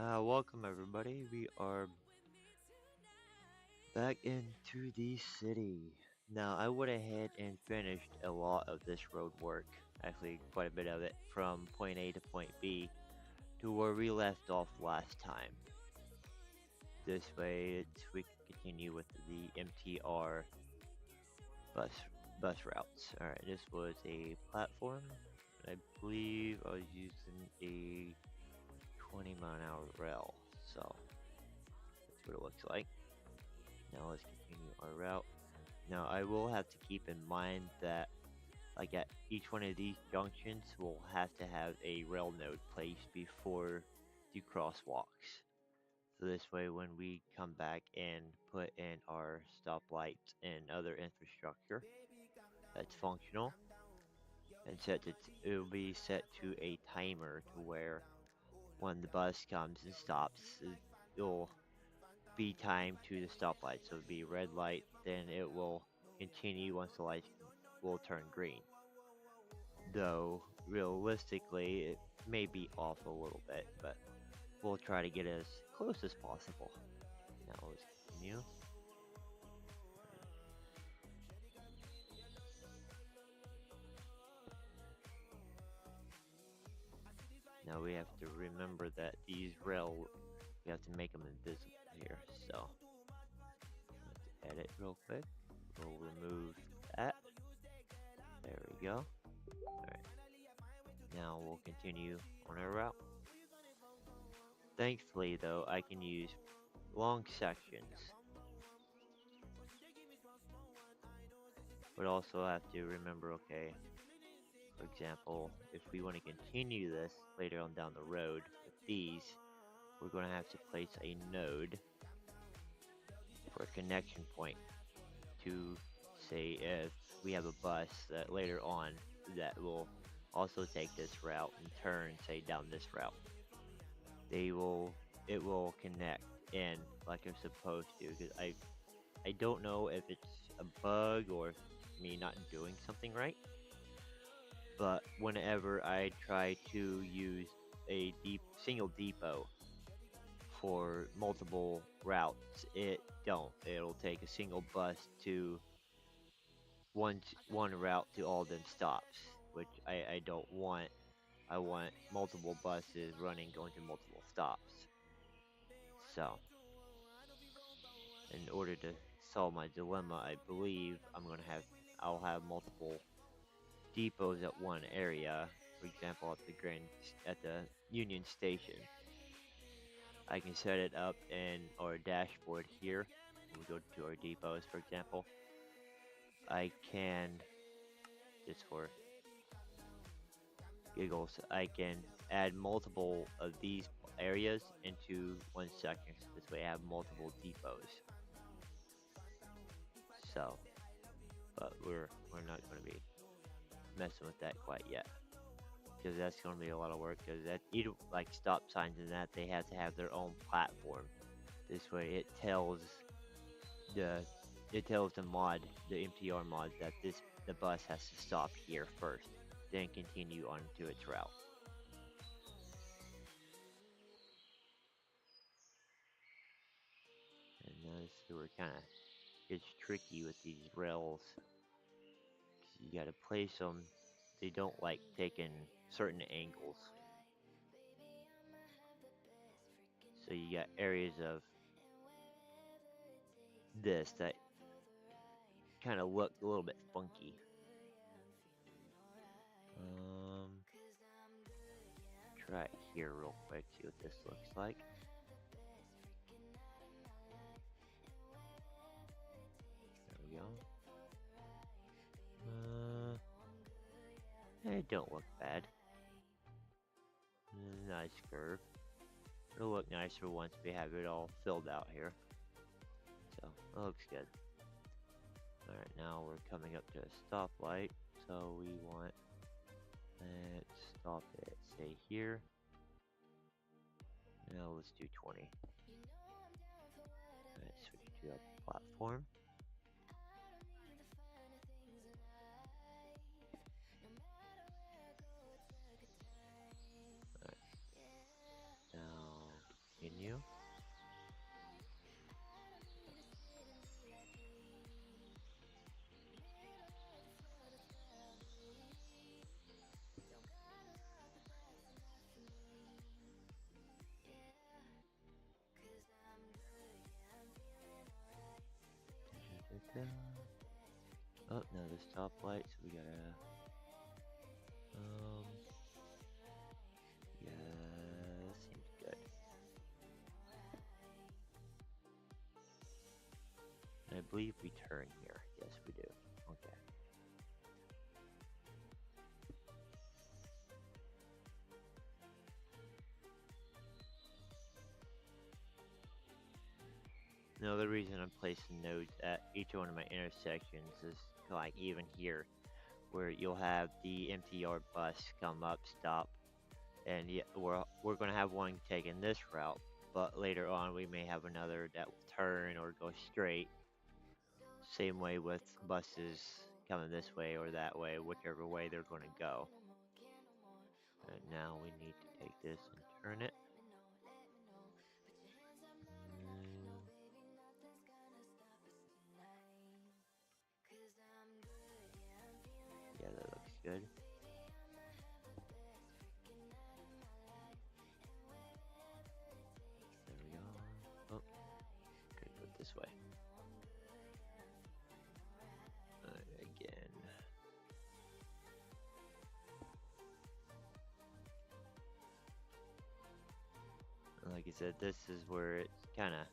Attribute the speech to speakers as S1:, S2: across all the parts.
S1: Welcome everybody. We are back into the city. Now, I went ahead and finished a lot of this road work, actually quite a bit of it, from point A to point B to where we left off last time. This way, we can continue with the MTR bus bus routes. Alright, this was a platform. I believe I was using a 20-mile-an-hour rail, so that's what it looks like. Now let's continue our route. Now I will have to keep in mind that like at each one of these junctions we'll have to have a rail node placed before the crosswalks. So this way when we come back and put in our stoplights and other infrastructure that's functional and it will be set to a timer to where when the bus comes and stops it'll be timed to the stoplight. So it'll be red light, then it will continue once the light will turn green. Though realistically, it may be off a little bit, but we'll try to get as close as possible. Now let's continue. Now we have to remember that we have to make them invisible here. So let's edit real quick. We'll remove that. There we go. Alright. Now we'll continue on our route. Thankfully though, I can use long sections. But also have to remember, okay, for example, if we want to continue this later on down the road with these, we're going to have to place a node for a connection point to say if we have a bus that later on that will also take this route and turn, say, down this route. It will connect in like it's supposed to, because I don't know if it's a bug or me not doing something right, but whenever I try to use a single depot for multiple routes, it'll take a single bus to one route to all them stops, which I don't want. I want multiple buses going to multiple stops. So in order to solve my dilemma, I believe I'll have multiple depots at one area. For example, at the Union Station, I can set it up in our dashboard here. When we go to our depots, for example, I can, just for giggles, I can add multiple of these areas into one section. So this way I have multiple depots. So, but we're not going to be messing with that quite yet, because that's going to be a lot of work, because that like stop signs and that they have to have their own platform. This way it tells the mod, the MTR mod, that the bus has to stop here first, then continue on to its route. And notice we're kind of, it's tricky with these rails, because you got to place them. They don't like taking certain angles. So you got areas of this that kind of look a little bit funky. Try it here real quick, see what this looks like. There we go. It don't look bad. Nice curve. It'll look nicer once we have it all filled out here. So, it looks good. Alright, now we're coming up to a stoplight. So we want, let's stop it, say here. Now let's do 20. Let's switch to a platform. Alright. Now Oh, no, the stoplight, so we gotta, yeah, seems good. And I believe we turn here. Yes, we do. Okay. Now, the reason I'm placing nodes at each one of my intersections is like even here, where you'll have the MTR bus come up, stop, and yeah, we're gonna have one taking this route, but later on we may have another that will turn or go straight. Same way with buses coming this way or that way, whichever way they're gonna go. And now we need to take this and turn it. Mm, yeah, that looks good. There we go. Oh, gotta go this way. Again. Like I said, this is where it's kind of,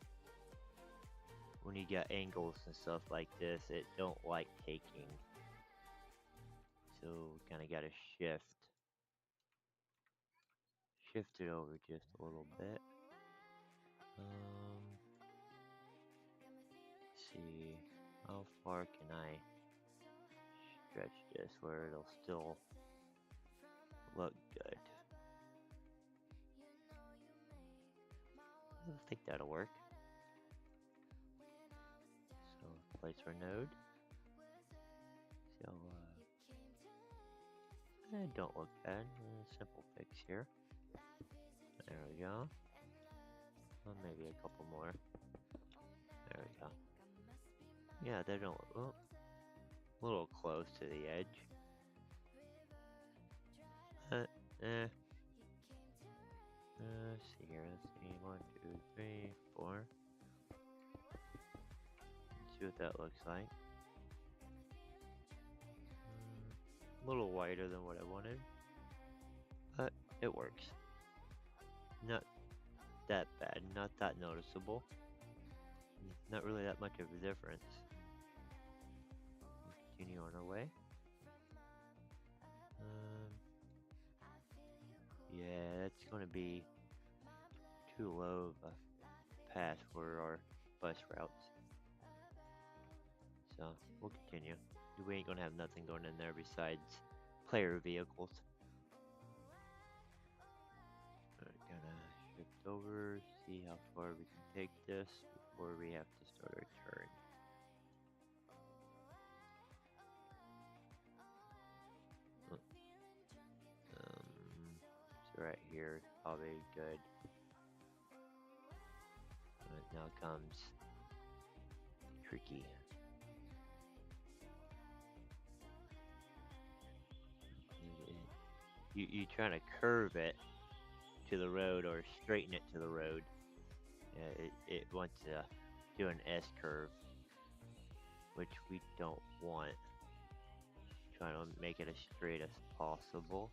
S1: when you got angles and stuff like this, it don't like taking. So kind of got to shift it over just a little bit. See, how far can I stretch this where it'll still look good? I think that'll work. So place our node. So don't look bad. Simple fix here. There we go. Well, maybe a couple more. There we go. Yeah, they don't. Oh, a little close to the edge. Let's see here. Let's see. 1, 2, 3, 4. Let's see what that looks like. A little wider than what I wanted, but it works. Not that bad. Not that noticeable. Not really that much of a difference. Continue on our way. Yeah, that's going to be too low of a pass for our bus routes. So we'll continue. We ain't gonna have nothing going in there besides player vehicles. We're gonna shift over, see how far we can take this before we have to start our turn. So right here is probably good. Now comes tricky. You trying to curve it to the road or straighten it to the road. It wants to do an S curve, which we don't want. Trying to make it as straight as possible.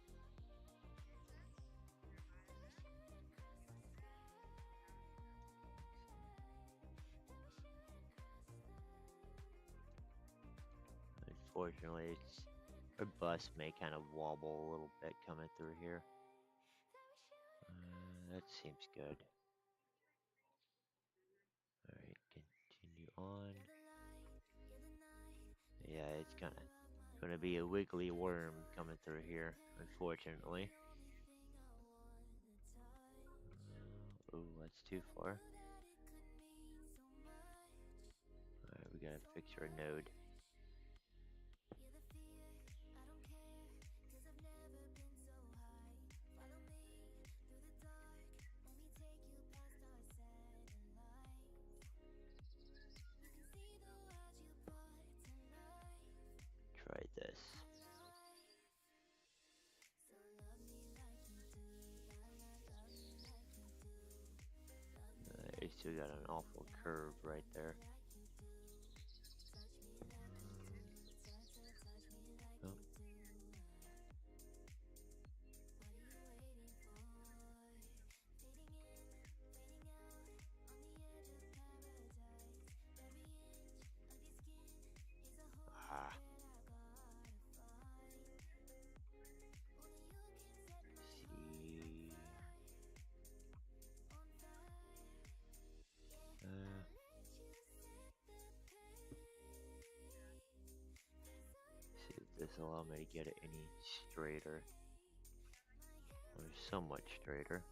S1: Unfortunately, our bus may kind of wobble a little bit coming through here. That seems good. Alright, continue on. Yeah, it's gonna be a wiggly worm coming through here, unfortunately. Oh, that's too far. Alright, we gotta fix our node. Try this. You still got an awful curve right there. allow me to get it any straighter, or somewhat straighter.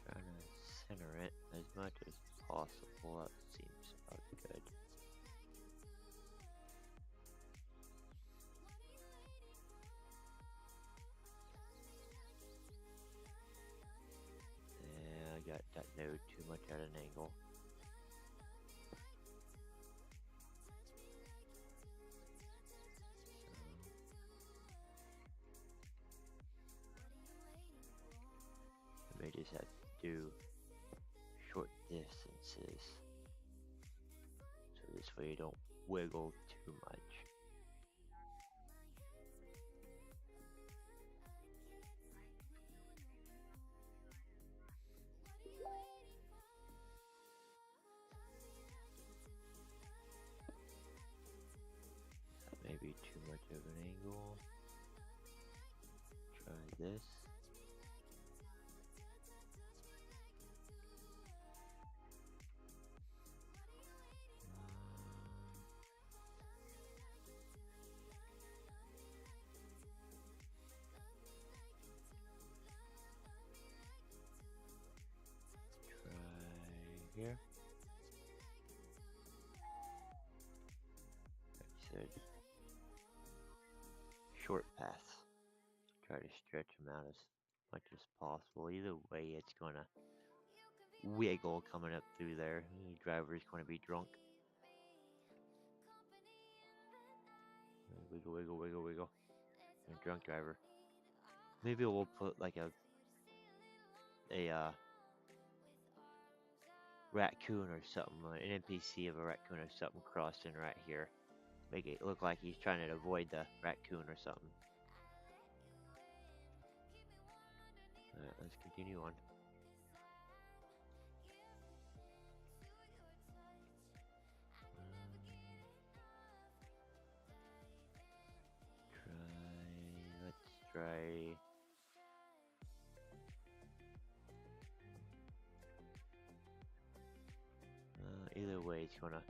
S1: Trying to center it as much as possible. That seems about good. Yeah, I got that node too much at an angle. I may just have to do short distances, so this way you don't wiggle too much. That may be too much of an angle. Try this. Try here. Like I said, short paths. Try to stretch them out as much as possible. Either way, it's gonna wiggle coming up through there. The driver's gonna be drunk. Wiggle, wiggle, wiggle, wiggle. And drunk driver. Maybe we'll put like a raccoon or something, an NPC of a raccoon or something crossing right here. Make it look like he's trying to avoid the raccoon or something. Let's continue on. Let's try. Either way, it's gonna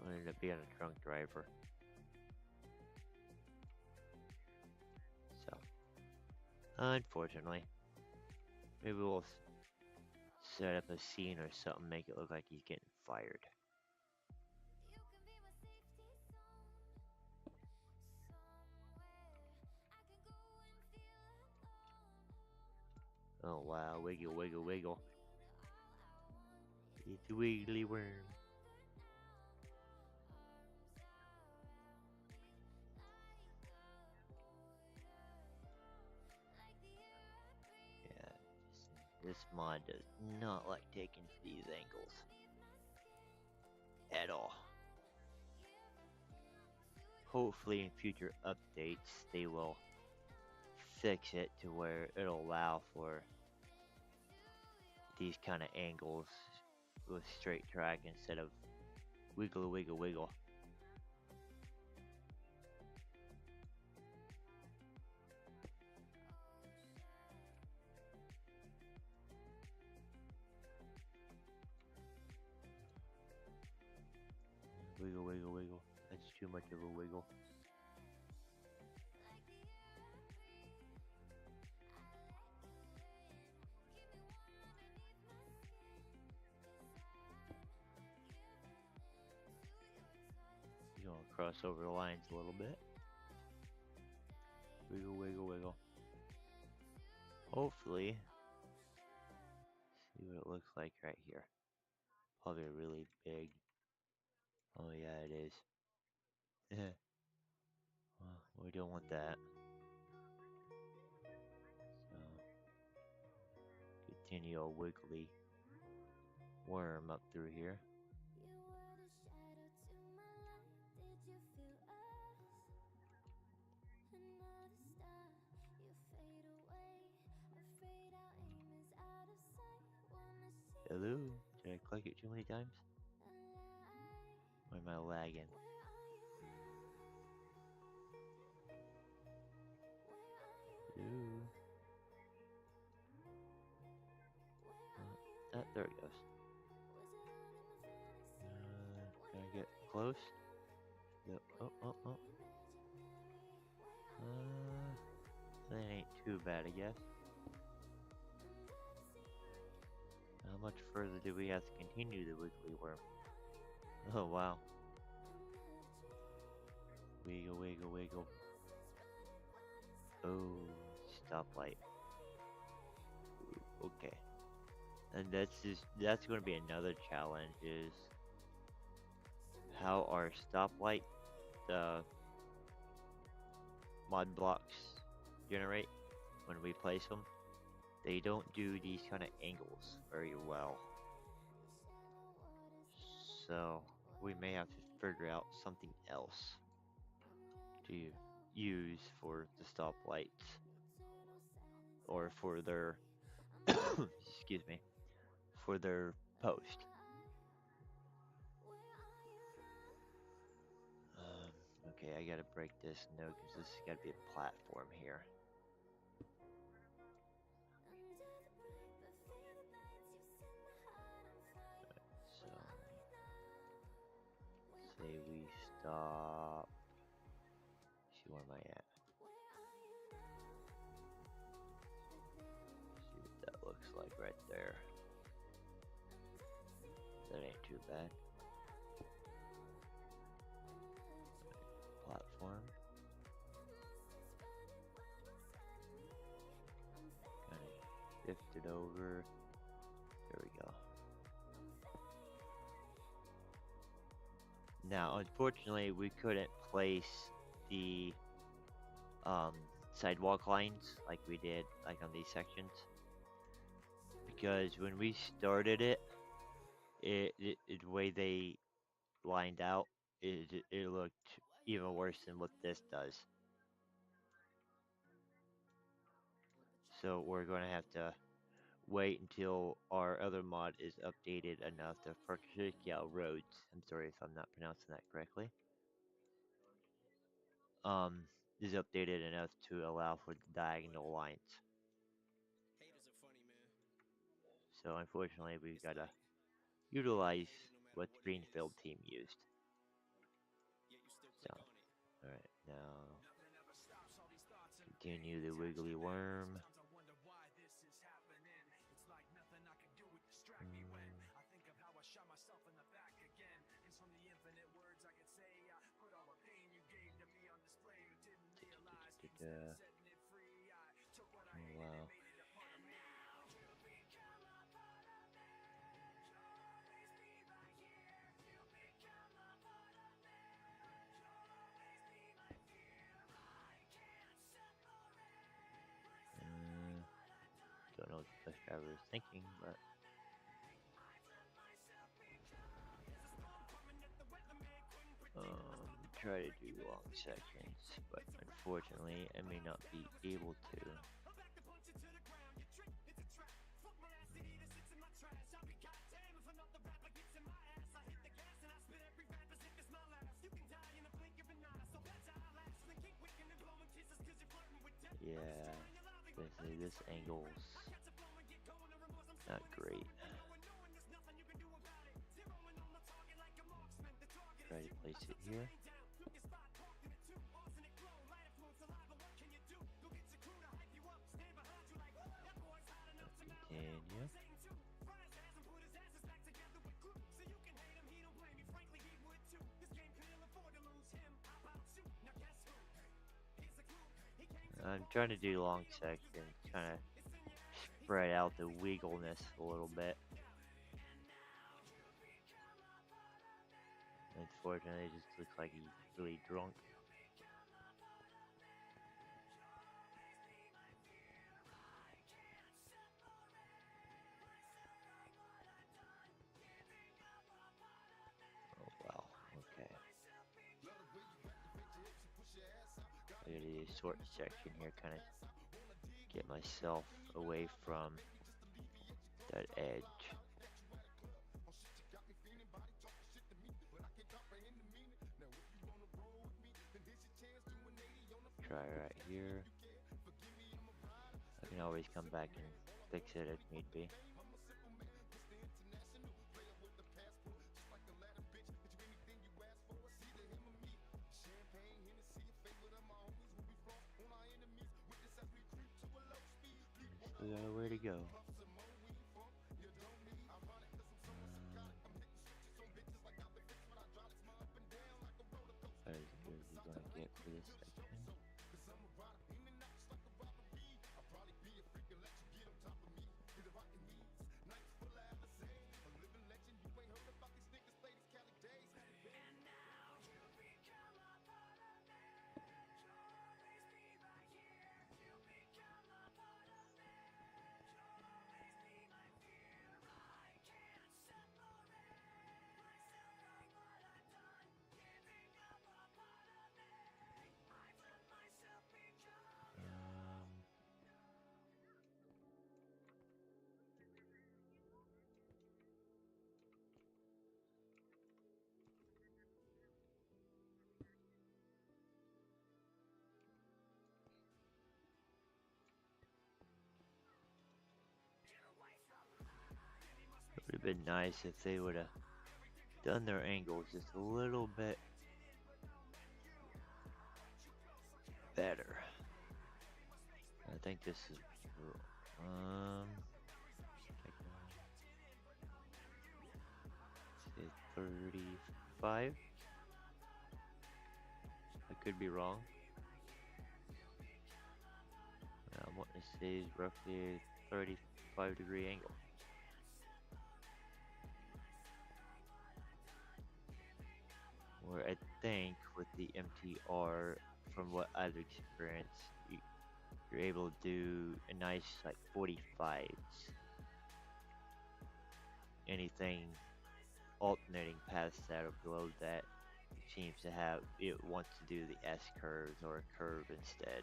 S1: end up being a drunk driver. So, unfortunately, maybe we'll set up a scene or something, make it look like he's getting fired. Oh wow, wiggle, wiggle, wiggle. It's a wiggly worm. Yeah, this mod does not like taking these angles at all. Hopefully in future updates they will fix it to where it'll allow for these kind of angles with straight track instead of wiggle, wiggle, wiggle. Wiggle, wiggle, wiggle. That's too much of a wiggle. You're gonna cross over the lines a little bit. Wiggle, wiggle, wiggle. Hopefully, see what it looks like right here. Probably really big. Oh yeah, it is. Well, we don't want that. So, continue a wiggly worm up through here. Hello? Did I click it too many times? Or am I lagging? There it goes. Can I get close? Yep. Oh. That ain't too bad, I guess. How much further do we have to continue the wiggly worm? Oh, wow. Wiggle, wiggle, wiggle. Oh, stoplight. Ooh, okay. And that's going to be another challenge is how our stoplight mod blocks generate when we place them. They don't do these kind of angles very well. So we may have to figure out something else to use for the stoplights or for their excuse me, for their post. Okay, I gotta break this note because this has gotta be a platform here. So, say we stop. See, where am I at? See what that looks like right there. That ain't too bad. Platform. Kind of shift it over. There we go. Now, unfortunately, we couldn't place the sidewalk lines like we did like on these sections because when we started it, the way they lined out, it looked even worse than what this does. So we're going to have to wait until our other mod is updated enough. The Farkishikia Roads, I'm sorry if I'm not pronouncing that correctly, is updated enough to allow for the diagonal lines. So unfortunately, we've got to utilize what the Greenfield team used. So, alright, now continue the wiggly worm. Oh, wow. Don't know what the bus driver is thinking, but try to do long sections, but unfortunately I may not be able to. Yeah, basically this angle's not great. Try to place it here. Continue. I'm trying to do long sections, trying to spread out the wiggleness a little bit. Unfortunately, it just looks like he's really drunk. Oh wow, okay. I gotta do a short section here, kind of get myself away from that edge. Try right here. can always come back and fix it if need be. Still got a way to go. That is good as we're gonna get for this section. It would have been nice if they would have done their angles just a little bit better. I think this is say 35. I could be wrong. I'm wanting to say is roughly a 35-degree angle. Where I think with the MTR, from what I've experienced, you're able to do a nice like 45s. Anything alternating past that or below that seems to have it wants to do the S curves or a curve instead,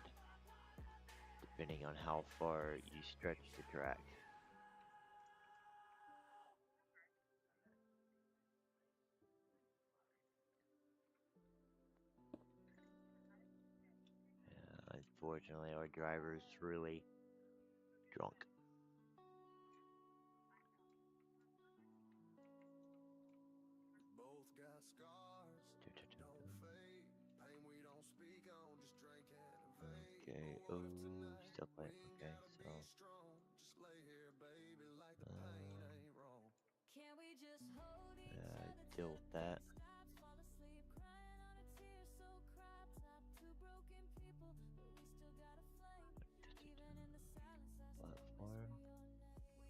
S1: depending on how far you stretch the track. Unfortunately, our driver is really drunk.
S2: Both got scars, don't fade. Pain we don't speak on, just drink and evade.
S1: Okay, oh, still playing. Okay, so
S2: Just lay here, baby, like the pain ain't wrong.
S3: Can we just hold each other
S1: deal with that.
S3: stop, fall asleep, crying on a tear so crop top. Two broken people, but we still got a flame. Even in the silence, I still whisper your
S1: Platform.
S3: name.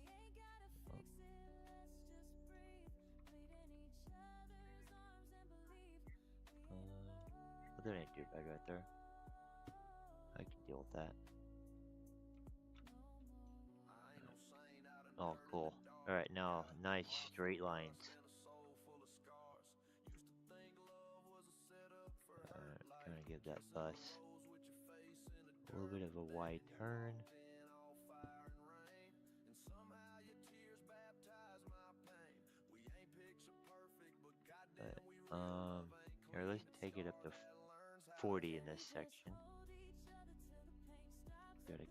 S3: We ain't gotta fix it, let's just breathe. Bleed in each other's arms and believe we ain't alone.
S1: Well, there ain't too bad right there. I can deal with that. Oh, cool. Alright, now, nice straight lines. Gonna give that bus a little bit of a wide turn. But, here, let's take it up to 40 in this section. Gotta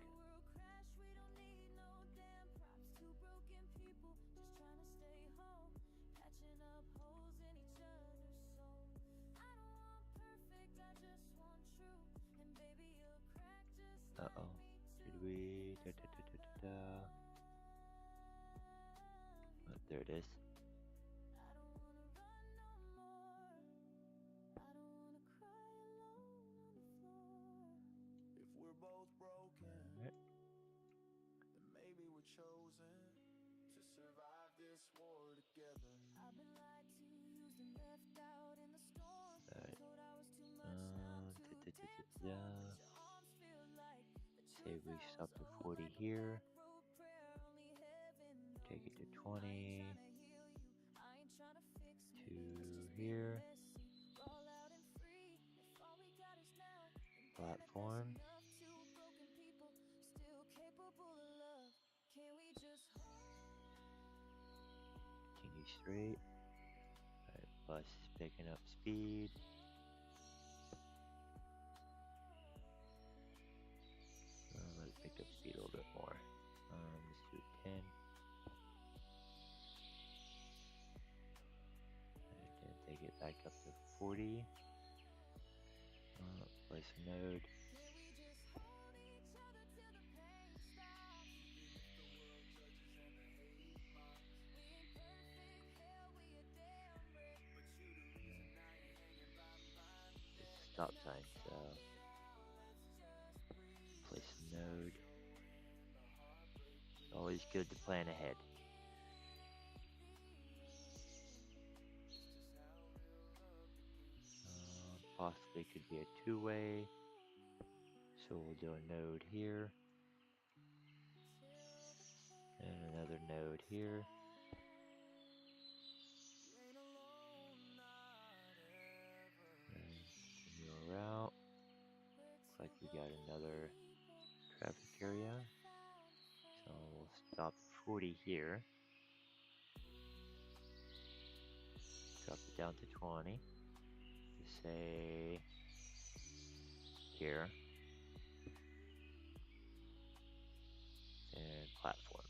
S1: Uh-oh. Did we... Oh, there it is.
S2: If we're both broken,
S1: Right.
S2: then maybe we're chosen to survive this war together. I've been lied to, used and left out in the storm.
S1: Right.
S2: Told I was too much, now I'm too damn torn. Your arms feel like the
S1: Say
S2: truth
S1: we
S2: I
S1: stop
S2: was
S1: to
S2: known
S1: 40
S2: like a
S1: here.
S2: back road prayer. Only heaven knows.
S1: Take it to
S2: I
S1: 20.
S2: ain't tryna heal you, I ain't tryna fix me.
S1: To
S2: Let's just be
S1: here.
S2: messy, raw, loud and free. If all we got is now, then damn it,
S1: Platform.
S2: that's enough. Two broken people, still capable of love. Can we just
S1: Continue straight. Alright, bus is picking up speed. Let it pick up speed a little bit more. back up to 40. Place a node. Stop sign, so place a node. Always good to plan ahead. Possibly could be a two-way, so we'll do a node here and another node here. And continue our route. Looks like we got another traffic area, so we'll stop 40 here. Drop it down to 20. To say here. And platform.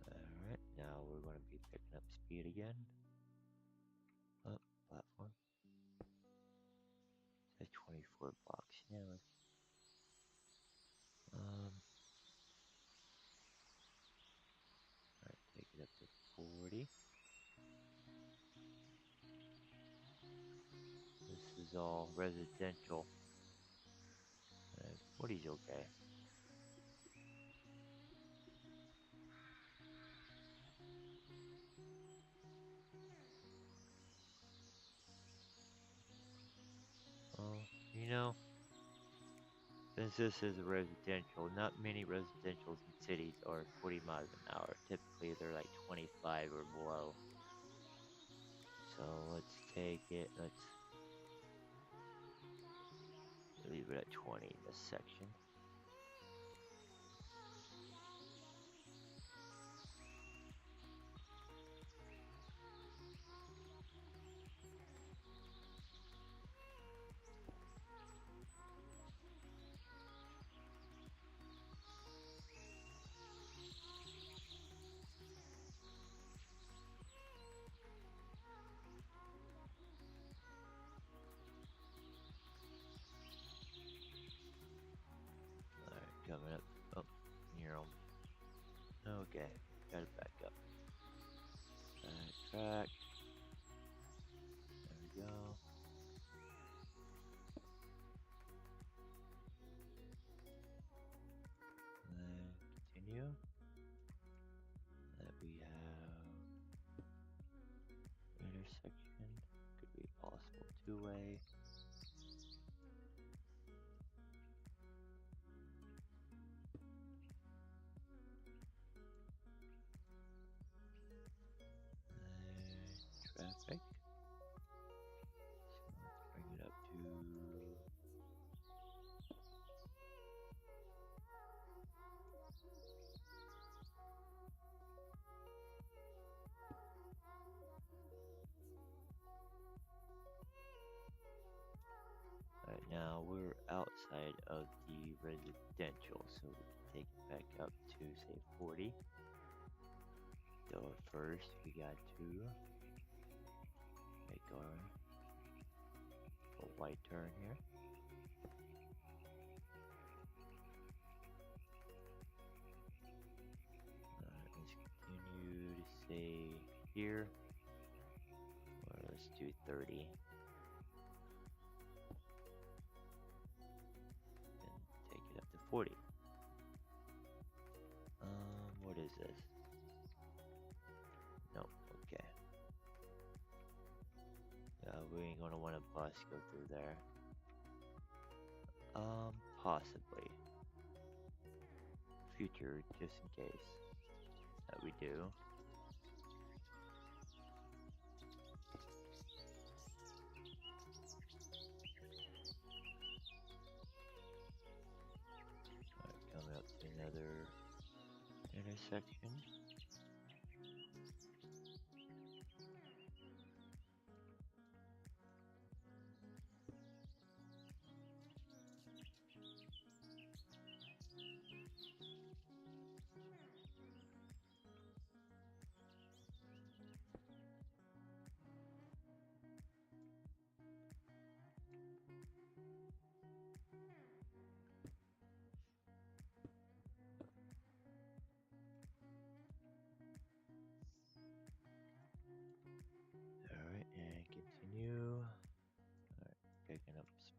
S1: Alright, now we're going to be picking up speed again. Up, platform. Say 24 blocks. Yeah. Alright, take it up to 40. This is all residential. 40's okay. You know, since this is a residential, not many residentials in cities are 40 miles an hour. Typically, they're like 25 or below. So let's take it, let's leave it at 20 in this section. Alright, coming up. Oh, near them. Okay, gotta back up. Backtrack. There we go. And continue. That we have intersection. Could be possible two-way. Traffic. So let's bring it up to right now we're outside of the residential, so we can take it back up to say 40. So first we got to make our white turn here. Let's continue to say here, or let's do 30. And take it up to 40. What is this? Nope, okay. We ain't gonna want a bus go through there. Possibly. Future, just in case. That we do. Alright, coming up to another intersection.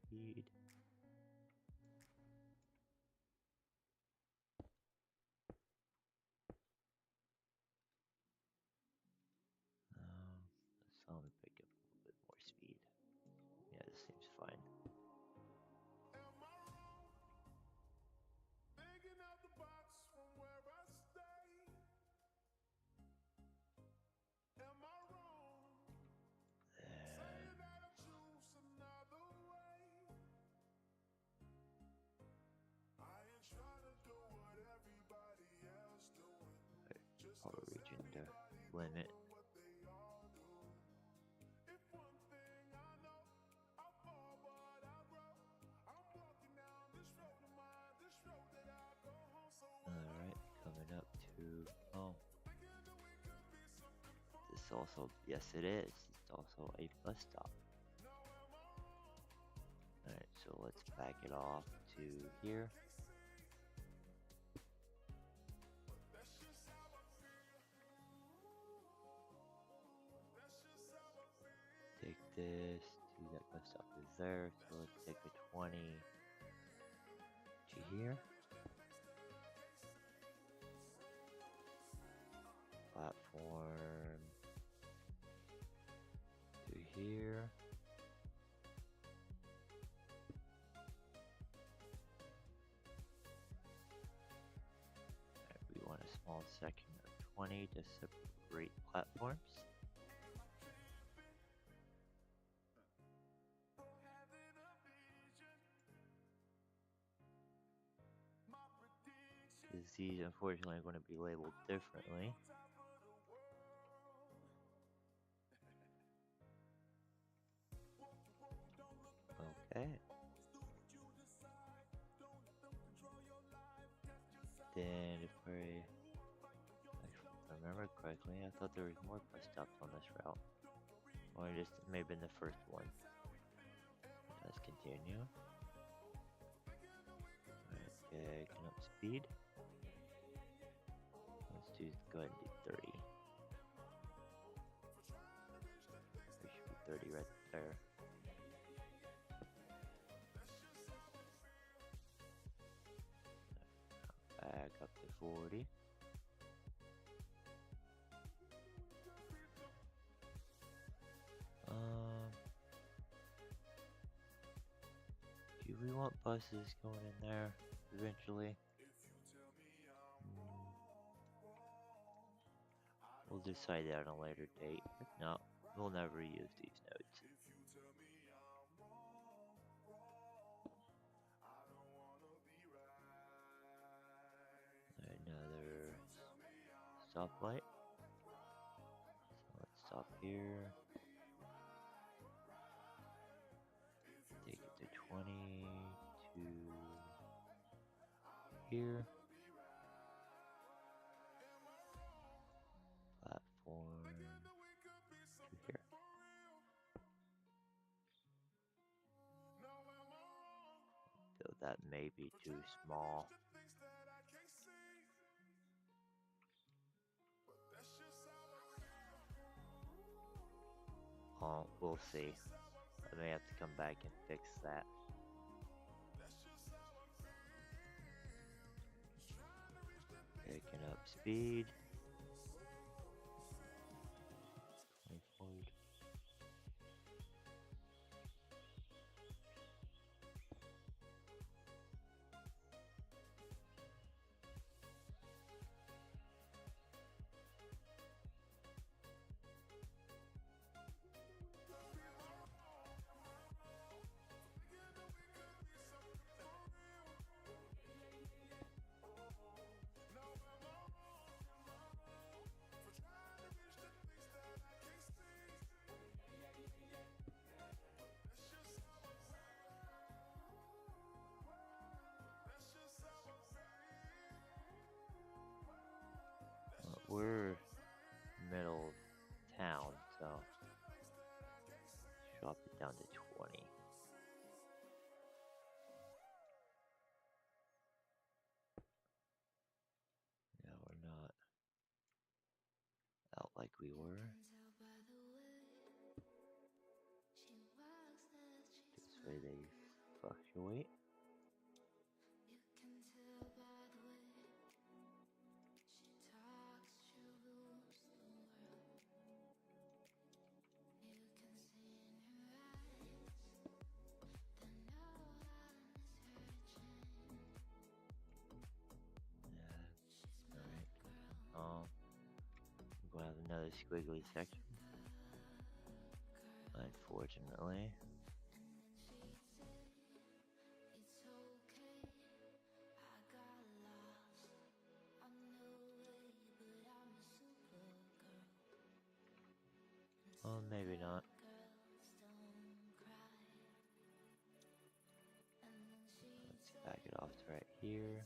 S1: speed. So let me pick up a little bit more speed. Yeah, this seems fine.
S2: Am I wrong? Thinking out the box from where I stay. Am I wrong? Saying that I choose another way. I ain't trying to do what everybody else doing. Just
S1: Probably
S2: 'cause
S1: reaching the
S2: everybody
S1: limit.
S2: doing what they all do. If one thing I know, I fall but I grow. I'm walking down this road of mine, this road that I go home. So
S1: Alright, coming up to, oh,
S2: thinking that we could be something for
S1: this also, yes it is, it's also a bus stop.
S2: now. Am I wrong?
S1: Alright, so let's back it off to here.
S2: That's just how I feel. That's just how I feel.
S1: Take this to that bus stop is there, so let's take the 20 to here. Platform to here. Alright, we want a small section of 20 to separate platforms.
S2: Having a vision. My prediction.
S1: Because these unfortunately are going to be labeled differently.
S2: Top of the world. Don't look back.
S1: Okay.
S2: Always do what you decide. Don't let them control your life. That's just how
S1: Then if I remember correctly, I thought there was more bus stops on this route. Or just maybe in the first one. Let's continue. Alright, picking up speed. Let's go ahead and do 30. There should be 30 right there. Back up to 40. Do we want buses going in there eventually? We'll decide that on a later date. No, we'll never use these nodes. Another stoplight. So let's stop here. Take it to 20 to here. Platform to here. Though that may be too small. Oh, we'll see. I may have to come back and fix that. Picking up speed. 24. We're middle of town, so drop it down to 20. No, we're not out like we were. This way they fluctuate. Alright. We'll have another squiggly section. Unfortunately. Well, maybe not. Let's back it off to right here.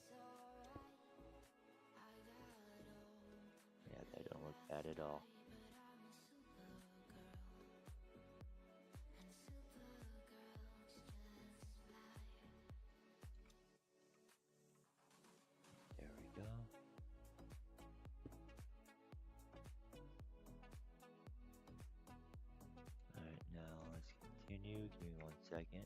S1: Yeah, that don't look bad at all. There we go. Alright, now let's continue. Give me 1 second.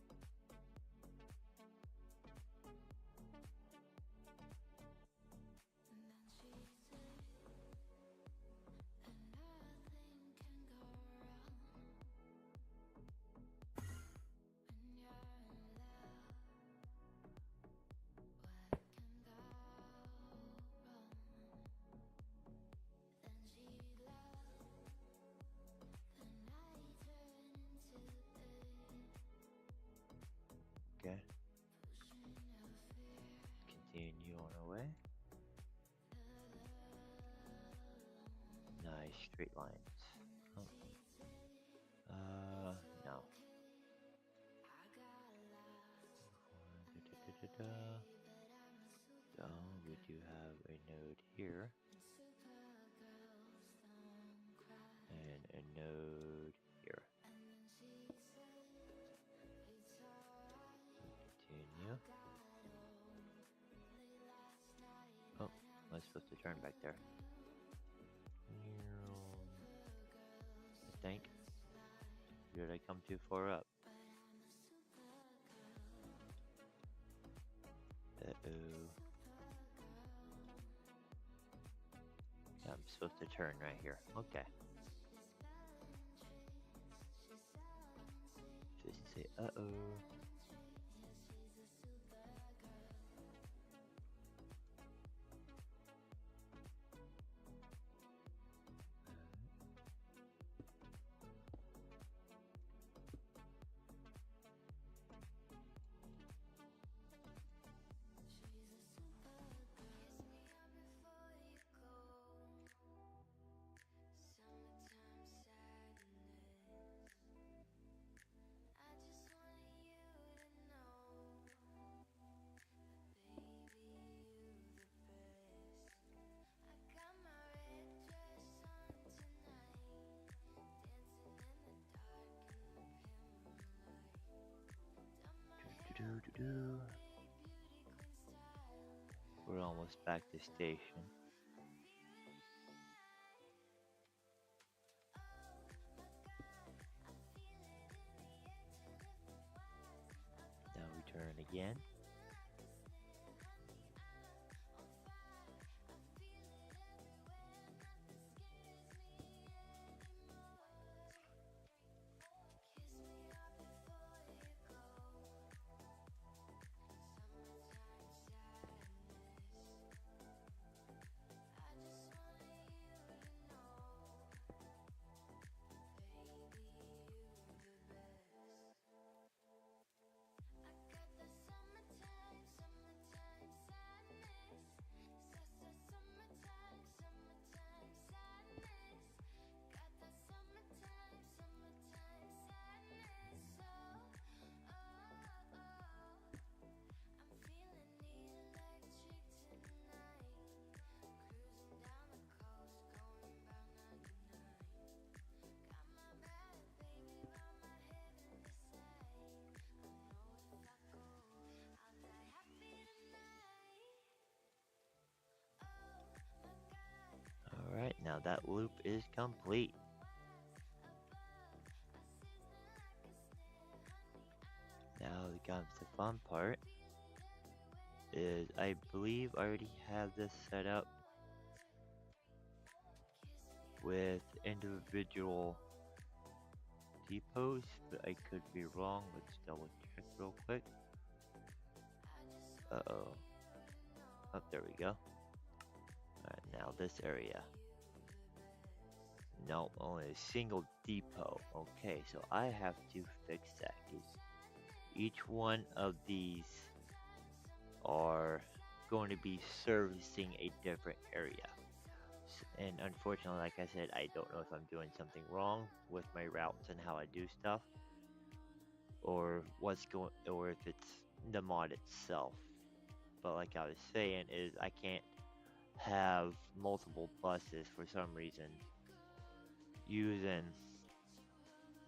S1: Okay. Continue on our way. Nice straight lines. Oh. No. So we do have a node here. And a node here. Continue. Oh, I was supposed to turn back there. I think. Did I come too far up? Uh-oh. Yeah, I'm supposed to turn right here. Okay. Just say uh-oh. We're almost back to station. Now we turn again. Alright, now that loop is complete. Now we comes the fun part. Is I believe I already have this set up with individual depots, but I could be wrong. Let's double check real quick. Uh-oh. Oh, there we go. Alright, now this area. No, only a single depot. Okay, so I have to fix that. 'Cause each one of these are going to be servicing a different area. And unfortunately, like I said, I don't know if I'm doing something wrong with my routes and how I do stuff, or or if it's the mod itself. But like I was saying, is I can't have multiple buses for some reason using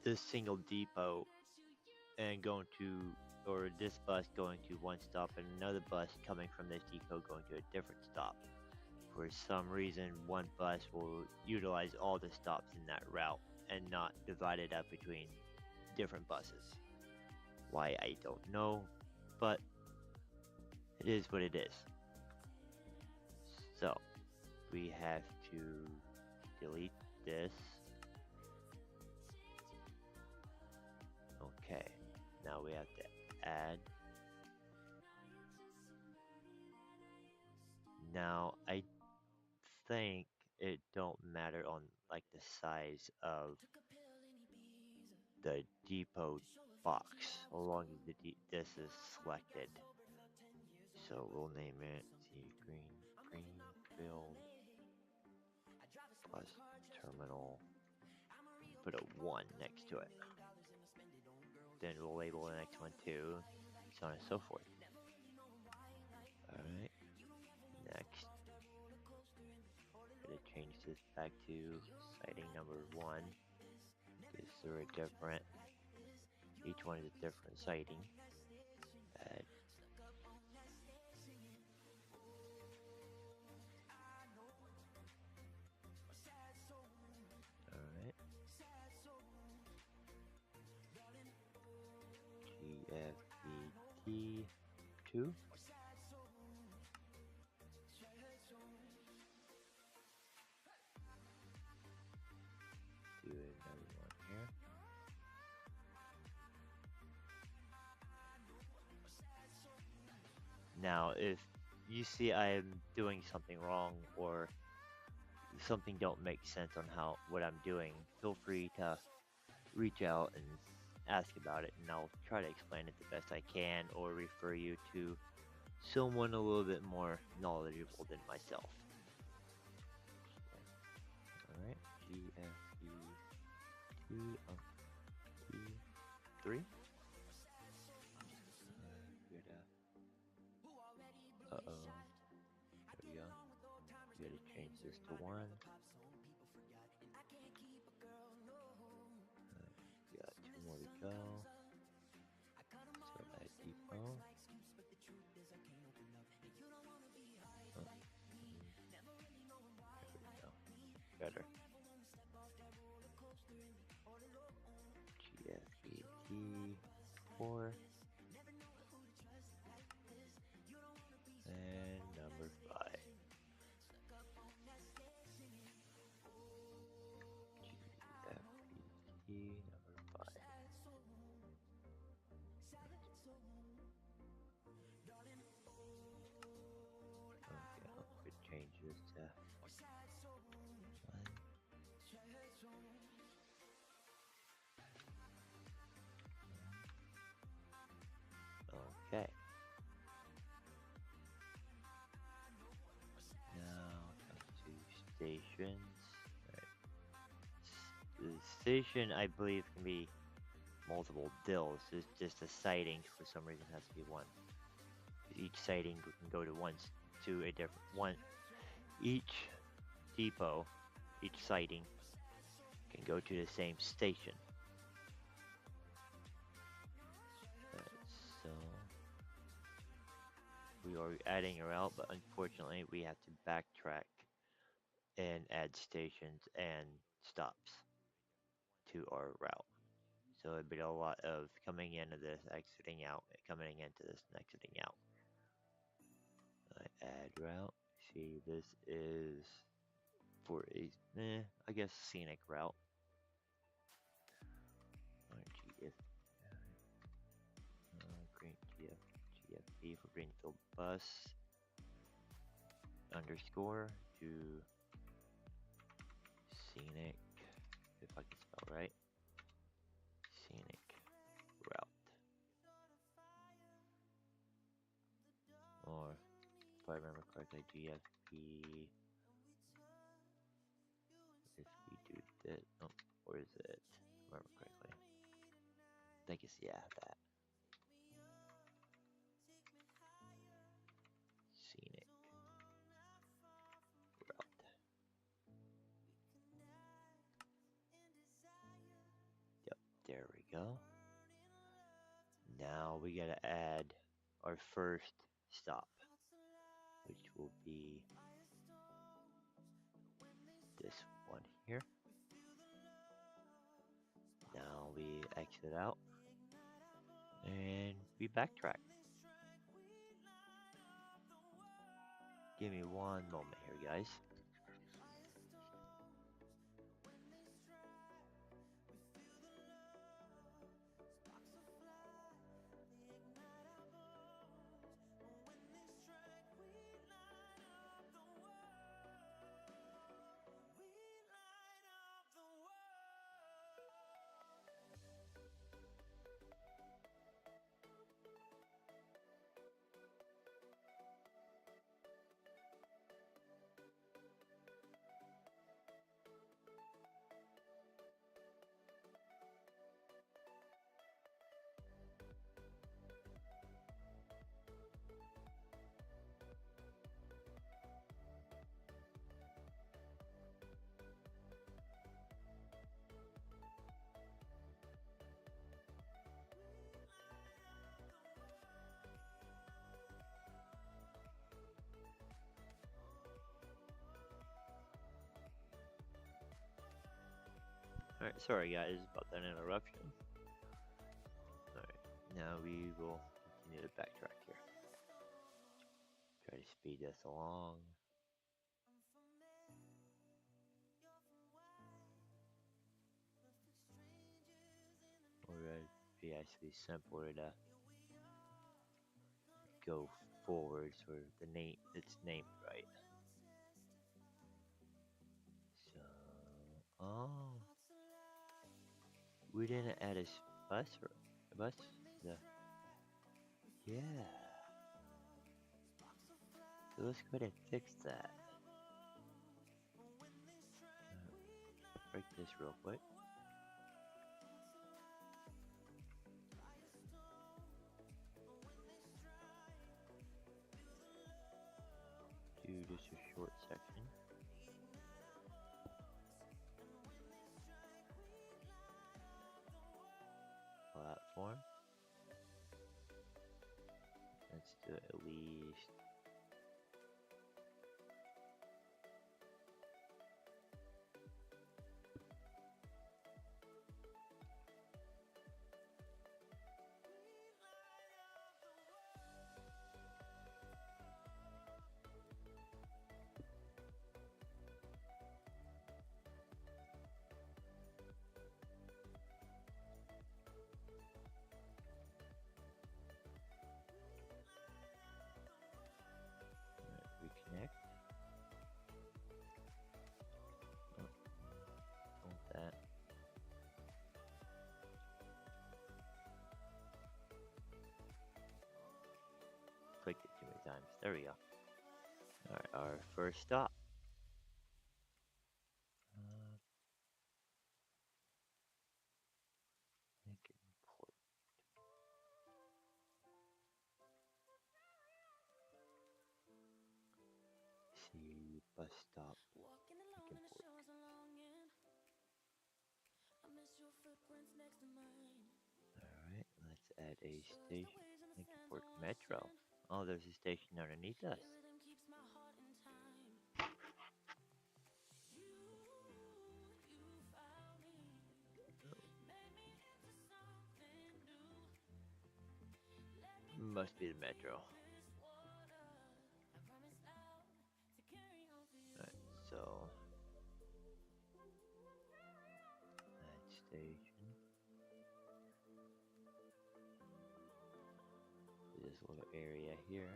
S1: this single depot and going to, or this bus going to one stop and another bus coming from this depot going to a different stop. For some reason, one bus will utilize all the stops in that route and not divide it up between different buses. Why, I don't know, but it is what it is. So, we have to delete this. Okay, now we have to add. Now, I think it don't matter on like the size of the depot box, as long as this is selected. So we'll name it Greenfield Bus Terminal. Put a 1 next to it. Then we'll label the next one 2, so on and so forth. Alright, next. Gonna change this back to sighting number 1. Because they're a different, each one is a different sighting. Add. Alright. GFBT 2. Do another one here. Now, if you see I am doing something wrong or something don't make sense on what I'm doing, feel free to reach out and ask about it, and I'll try to explain it the best I can or refer you to someone a little bit more knowledgeable than myself. Alright, GFE3. Uh-oh. There we go. We gotta change this to 1. We got 2 more to go. So that depot. Oh. There we go. Better. GFET 4. And number 5. GFET number 5. Okay, we could change this to 1. Okay. Now come to stations. Right. The station, I believe, can be multiple dills. It's just the sighting for some reason has to be 1. Each sighting can go to a different one. Each depot, each sighting can go to the same station. So we are adding a route, but unfortunately we have to backtrack and add stations and stops to our route. So it'd be a lot of coming into this, exiting out, coming into this, and exiting out. Add route. See, this is for a, I guess, scenic route. GF, Green GFB for Greenfield Bus underscore to scenic, if I can spell right, scenic route. Or, if I remember correctly, GFB, if we do this, oh, or is it, if I remember correctly, I think it's, yeah, that. Scenic route. Yep, there we go. Now we gotta add our first stop, which will be this one here. Now we exit out and we backtrack. Give me one moment here, guys. Alright, sorry guys about that interruption. Alright, now we will continue to backtrack here. Try to speed this along. Or it'd be actually simpler to go forward so the name it's named right. So, oh, we didn't add a bus or a bus. Yeah. So let's go ahead and fix that. Break this real quick. Do just a short section. Platform. Let's do at least reconnect. Oh, want that. Clicked it too many times. There we go. Alright, our first stop. Lincoln Port. See bus stop.
S3: Walking alone
S1: Lincoln
S3: and it
S1: Port.
S3: shows a longing. I miss your footprints next to mine.
S1: Alright, let's add a
S3: Show us the
S1: station.
S3: ways and the
S1: Lincoln
S3: sands
S1: Port
S3: of
S1: Metro.
S3: ocean.
S1: Oh, there's a station underneath us.
S3: Your rhythm keeps my heart in time. You found me, made me into
S1: must be the metro. Alright, so that station. This little area here.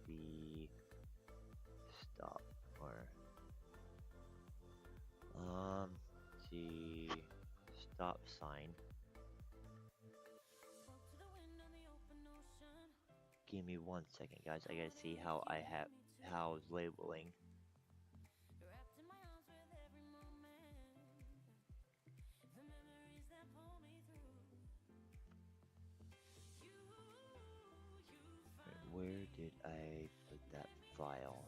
S1: GFB stop or the stop sign. Give me 1 second, guys. I gotta see how how labeling. Where did I put that file?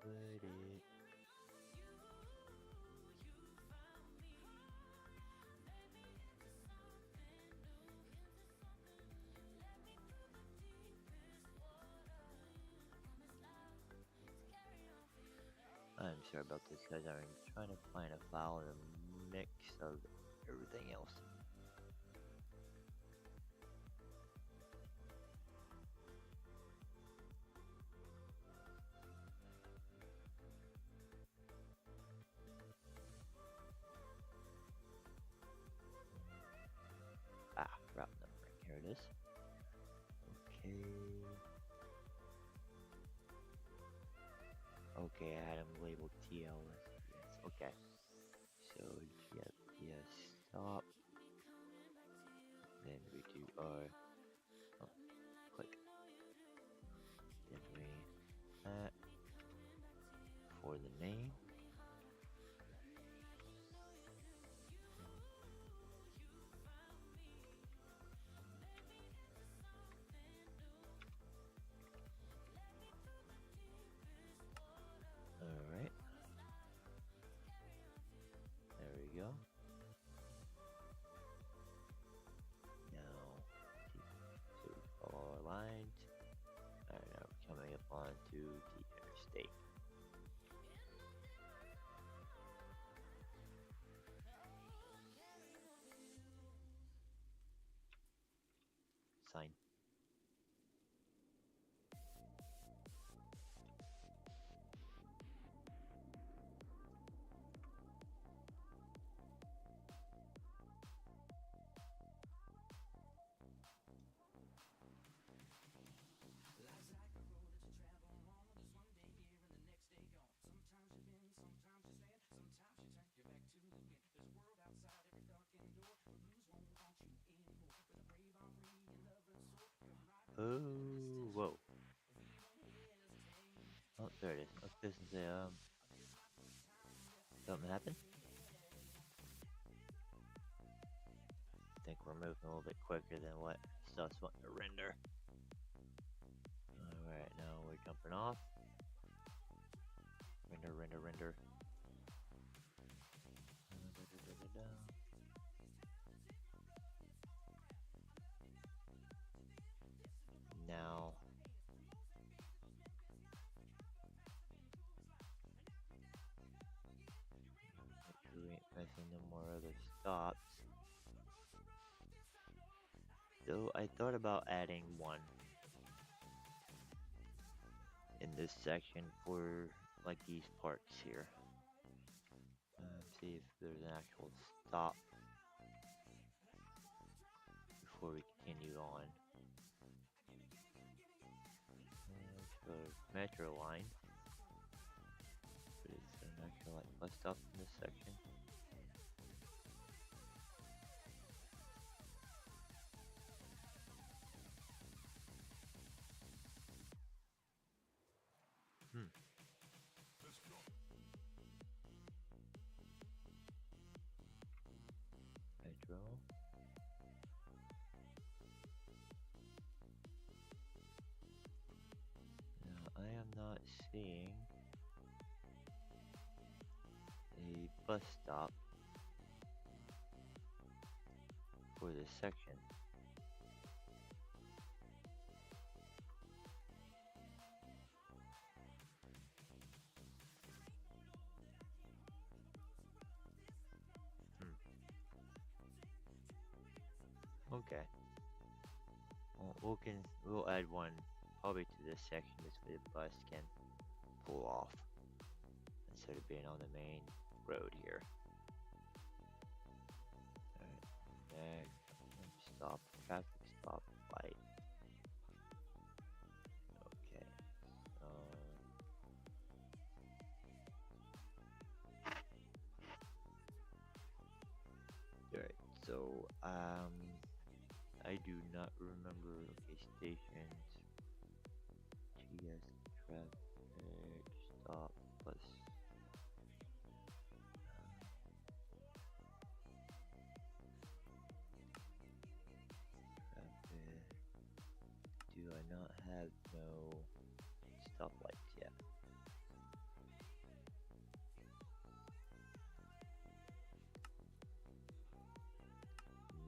S1: Where did I put it? I'm sorry about this, guys. I'm trying to find a file in a mix of everything else. Ah, route numbering. Here it is. Okay. Okay, I had them labeled TLS. Yes, okay. So GPS stop. Then we do our click. Then we that for the name. Alright. There we go. Now, so we follow our lines. Alright, now we're coming up onto the interstate. Sign. Oh, whoa. Oh, there it is. Let's listen to something happened. I think we're moving a little bit quicker than what stuff's wanting to render. Alright, now we're jumping off. Render, render, render. Now we ain't pressing no more other stops. Though I thought about adding one in this section for like these parts here. See if there's an actual stop before we continue on. For metro line, but it's an actual like bus stop in this section. Metro. seeing a bus stop for this section. Okay. Well, we'll add one probably to this section. This way the bus can pull off instead of being on the main road here. Alright, next stop, traffic stop light. Okay. Alright, so I do not remember. Okay, stations. TS traffic stop bus. Traffic. Do I not have no stoplights yet?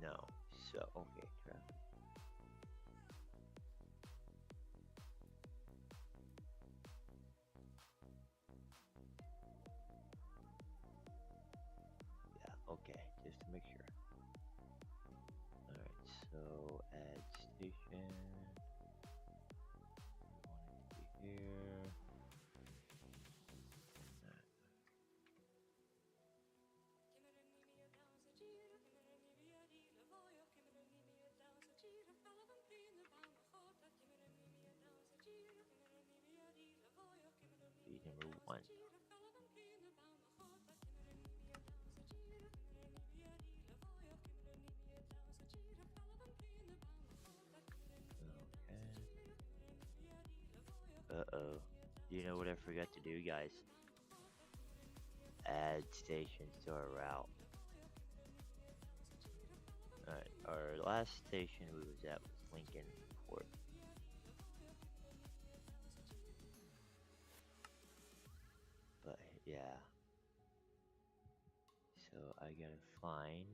S1: No. So okay, traffic. Yeah, okay, just to make sure. Alright, so add station. Want it to be here. Be number 1. Okay. Uh-oh. You know what I forgot to do, guys? Add stations to our route. Alright, our last station we was at was Lincoln Port. But yeah. So I gotta find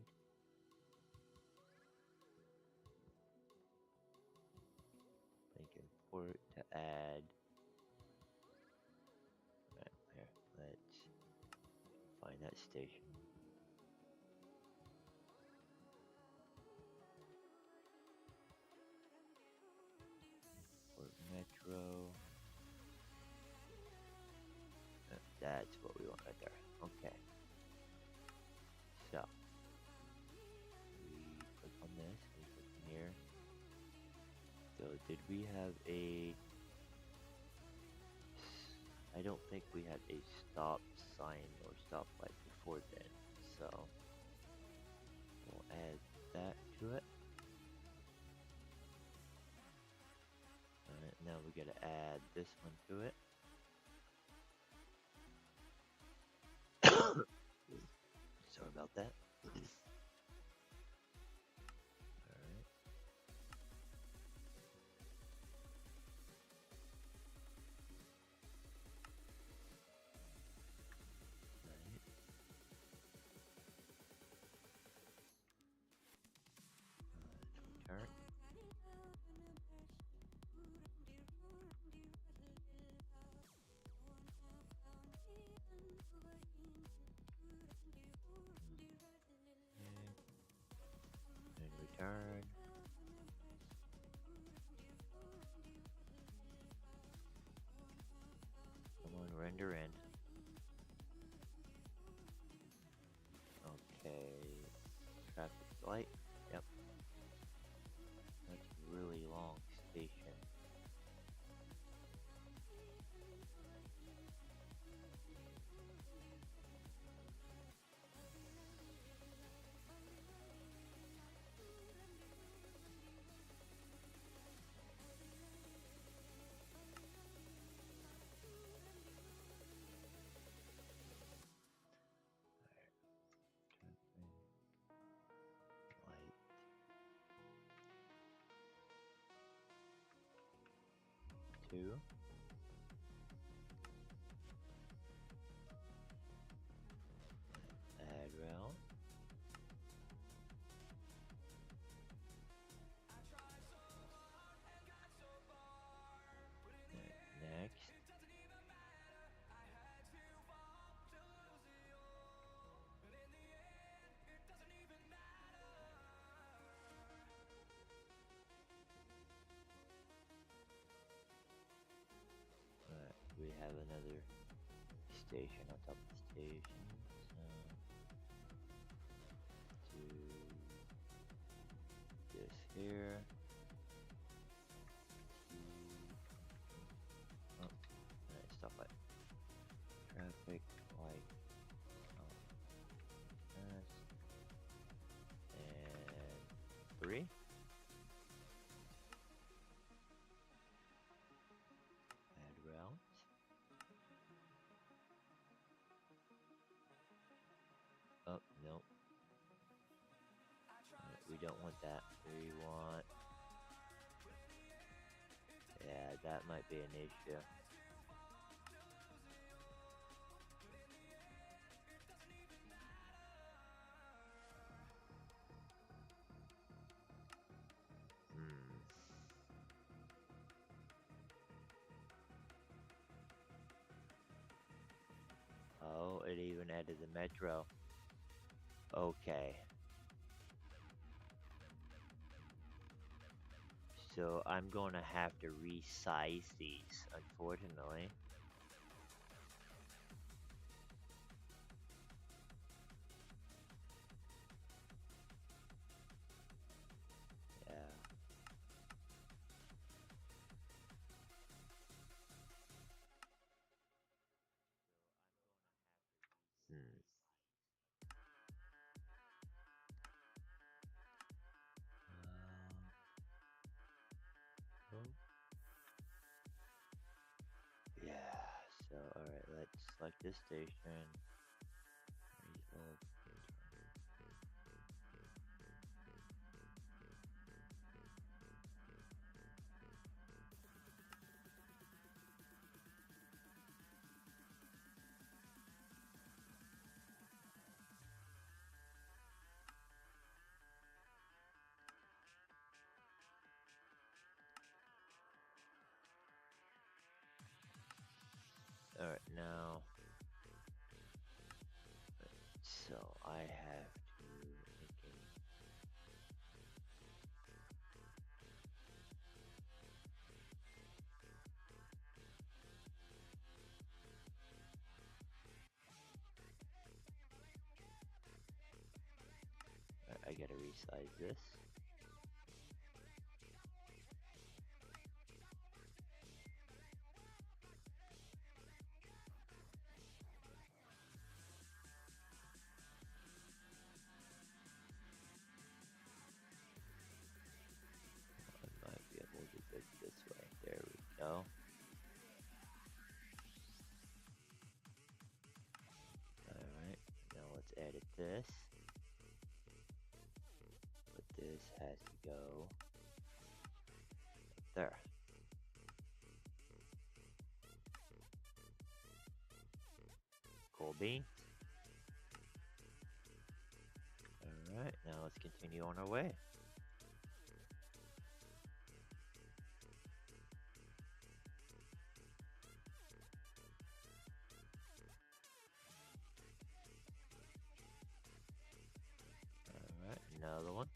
S1: Lincoln Port to add. Right there. Let's find that station. Port Metro. That's what we want right there. Okay. So we click on this. We click in here. So did we have a? I don't think we had a stop sign or stoplight before then. So we'll add that to it. Alright, now we gotta add this one to it. Sorry about that. Alright. Return. And return. Come on, render in. Okay. Traffic light. Yep. That's a really long station. have another station on top of the station. So do this here. Oh, nice stop light. Traffic light. And 3. Add route. Oh, nope. We don't want that. We want... Yeah, that might be an issue. Oh, it even added the metro. Okay. So I'm gonna have to resize these, unfortunately. Yeah. Hmm. Oh. Yeah, so alright, let's select this station. Alright, now. So I have to make I gotta resize this. I might be able to do it this way. There we go. Alright, now let's edit this. But this has to go there. Cool beans. Alright, now let's continue on our way. Alright, another one.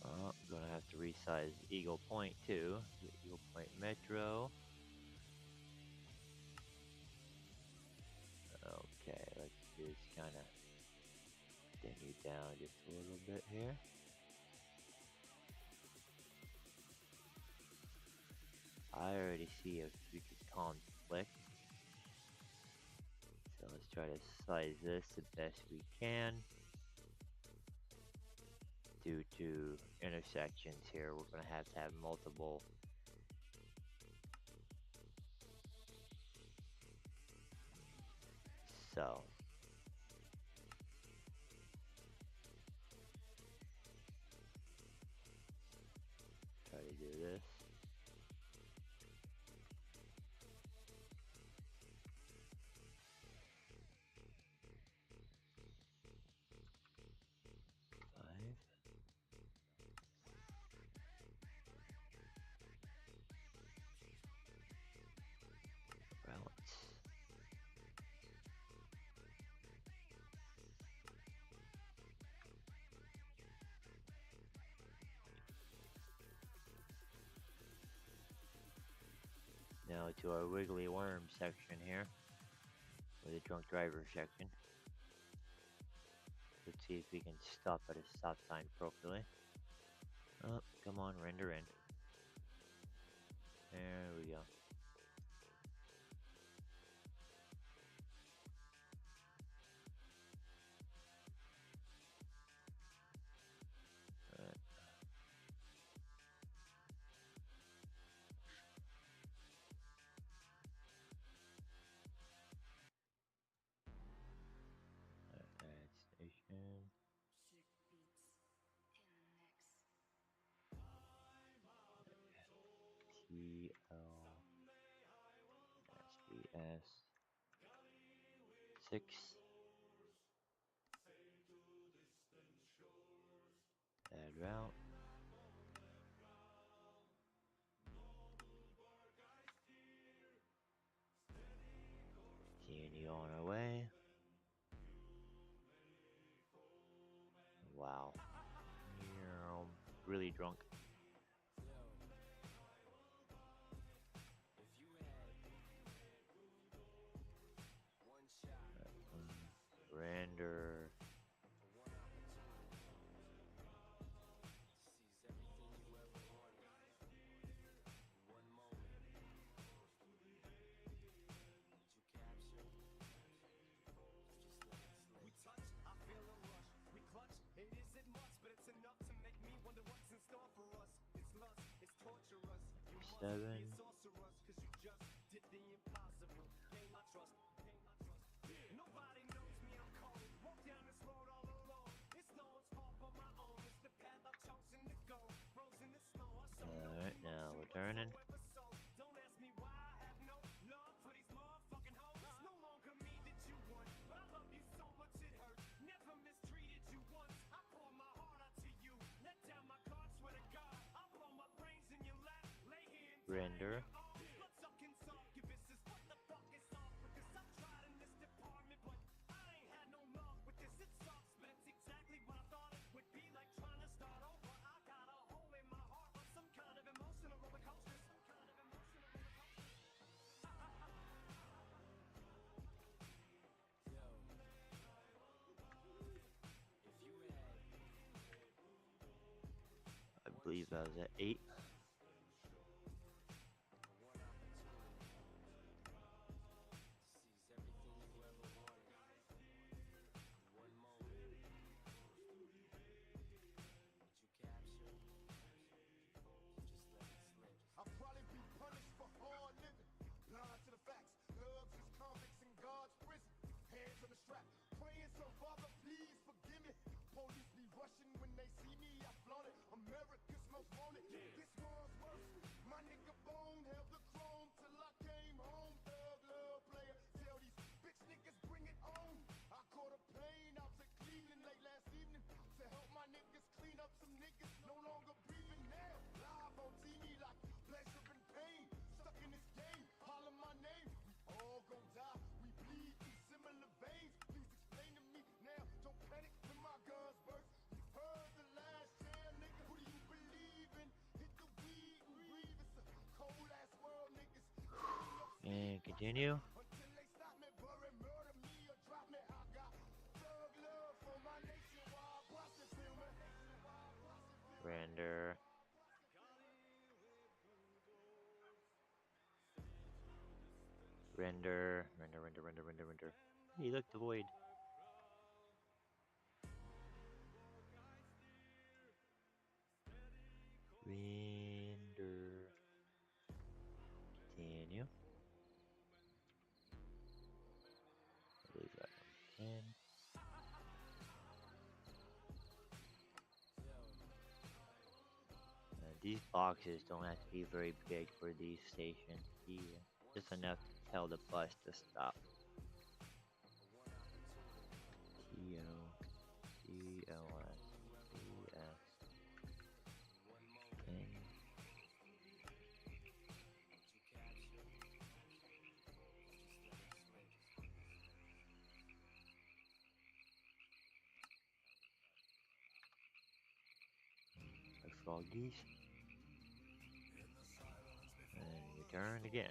S1: Oh, gonna have to resize Eagle Point too. The Eagle Point Metro. Okay, let's just kind of continue down just a little bit here. I already see a future conflict. So let's try to size this the best we can. Due to intersections here, we're going to have multiple So try to do this. Five. Routes. Now to our wiggly worm section here, or the drunk driver section. Let's see if we can stop at a stop sign properly. Oh, come on, render in. There we go. Alright. Add station. TLSBS 6. Add route. TNU on our way. Wow. Really drunk. Render. Seven. Alright, now we're turning. Render. I believe I was at 8.
S2: I'll probably be punished for hard living. Blind to the facts. Thugs is convicts in God's prison. Hands on the strap. Praying so Father, please forgive me. Police be rushing when they see me. I flaunt it. America's most wanted. This one's worse. My nigga Bone held the chrome till I came home. Thug love player. Tell these bitch niggas bring it on. I caught a plane out to Cleveland late last evening to help my niggas clean up some niggas no longer breathing now. Live on TV like pleasure and pain. Stuck in this game, holler my name. We all gon' die, we bleed through similar veins. Please explain to me now, don't panic when my guns burst. You heard the last jam, nigga, who do you believe in? Hit the weed and breathe, it's a cold ass world, niggas.
S1: And continue.
S2: Until they stop me, bury, murder me or drop me. I got thug love for my nation while I process, feel me?
S1: Render. Render. Render. Hey, look, the void. Render. Continue. I believe that these boxes don't have to be very big for these stations. Yeah, just enough to tell the bus to stop. TOCLS N. Froggies. And you turn again.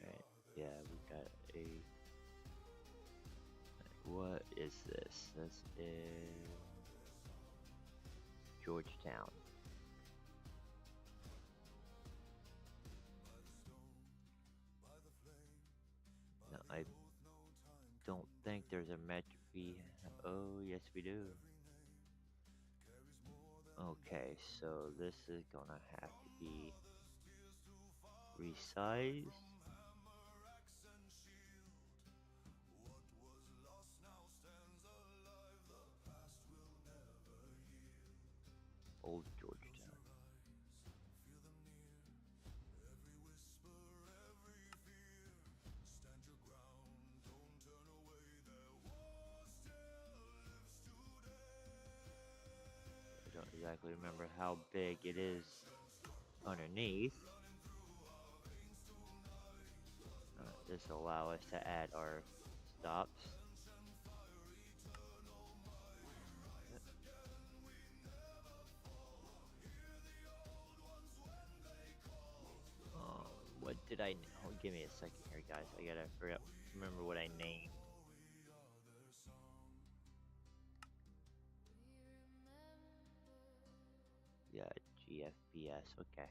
S1: Alright, yeah, we got a. What is this? This is Georgetown. No, I don't think there's a metro fee. Oh, yes, we do. Okay, so this is gonna have to be resized. Old Georgetown. I don't exactly remember how big it is underneath. This will allow us to add our stops. What did I? Oh, give me a second here, guys. I gotta remember what I named. Yeah, GFBS. Okay.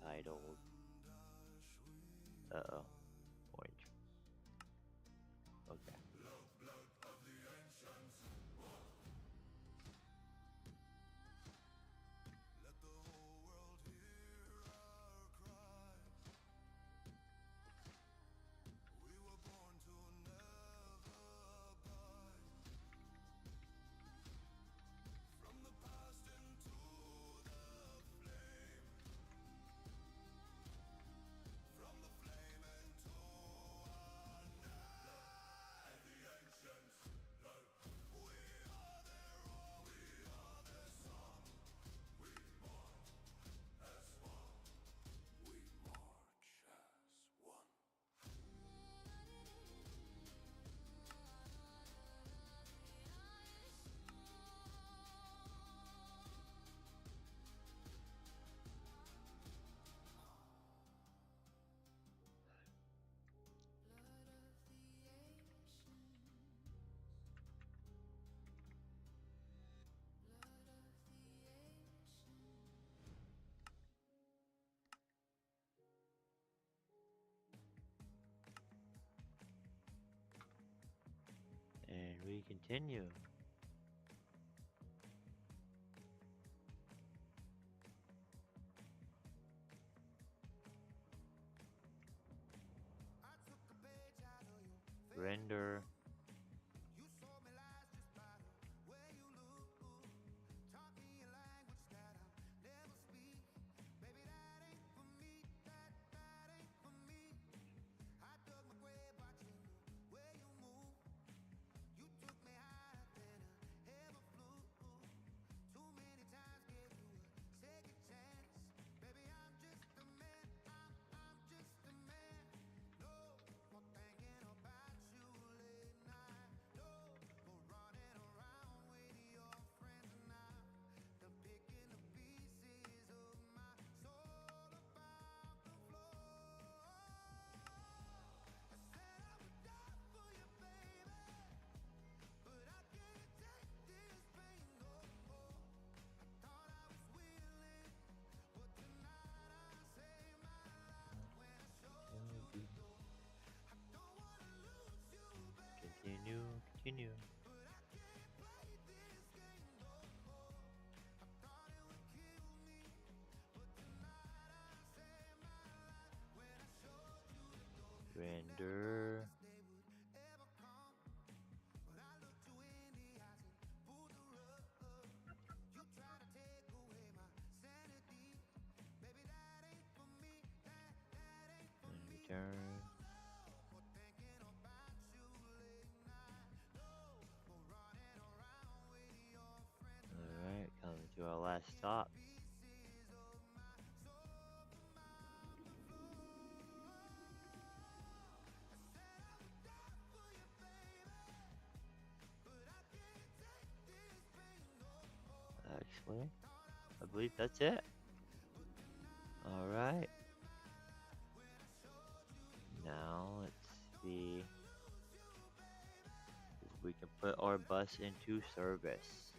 S1: Titled. Orange. Okay. And we continue. Render. continue. Render. And return. Alright, coming to our last stop. Actually, I believe that's it. Alright. Now let's see if we can put our bus into service.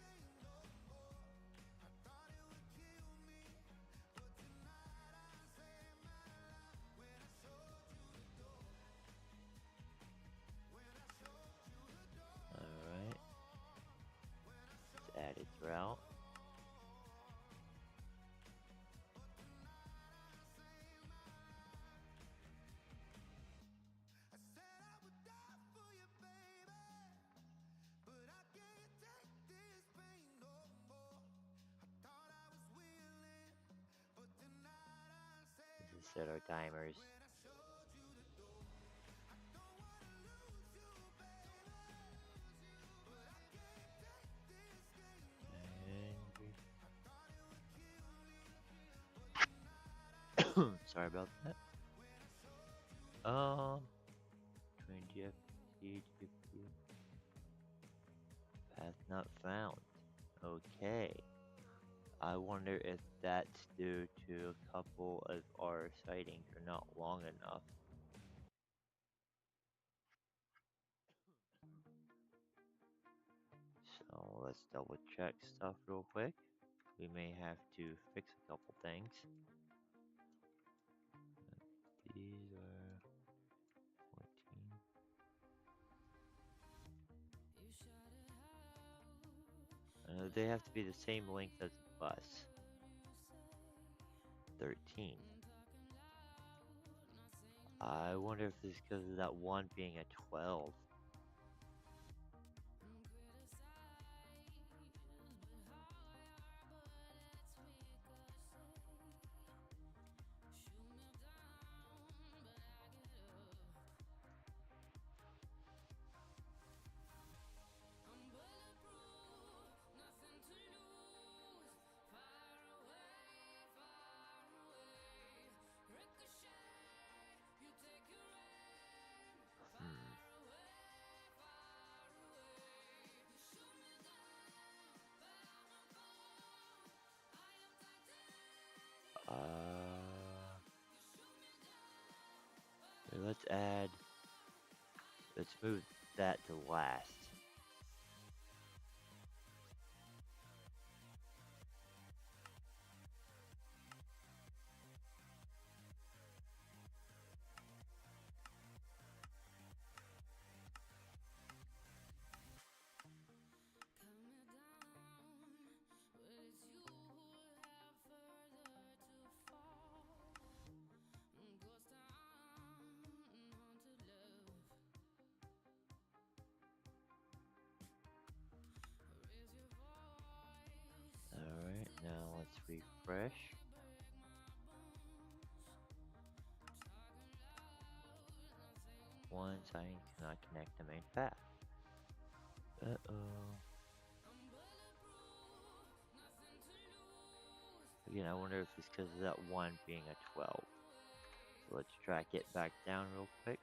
S1: Alright. Let's add its route. Let's set our timers. Sorry about that. 20 FT, path not found. Okay. I wonder if that's due to a couple of our sightings are not long enough. So let's double check stuff real quick. We may have to fix a couple things. These are 14. They have to be the same length as the bus. 13. I wonder if this is because of that one being a 12. Let's move that to last. Alright, now let's refresh. One sign cannot connect the main path. Uh-oh. Again, I wonder if it's because of that one being a 12. So let's track it back down real quick.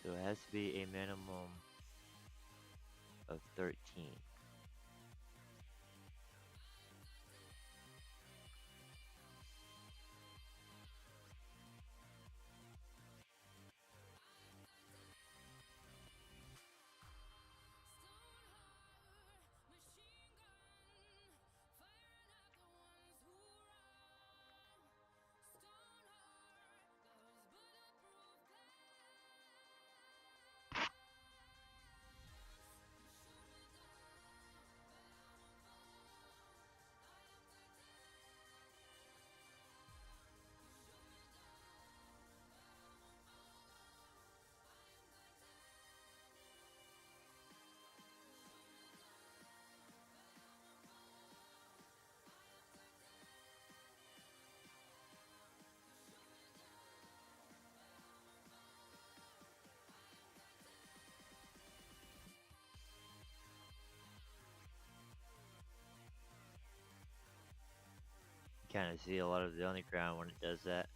S1: So it has to be a minimum of 13. kind of see a lot of the underground when it does that.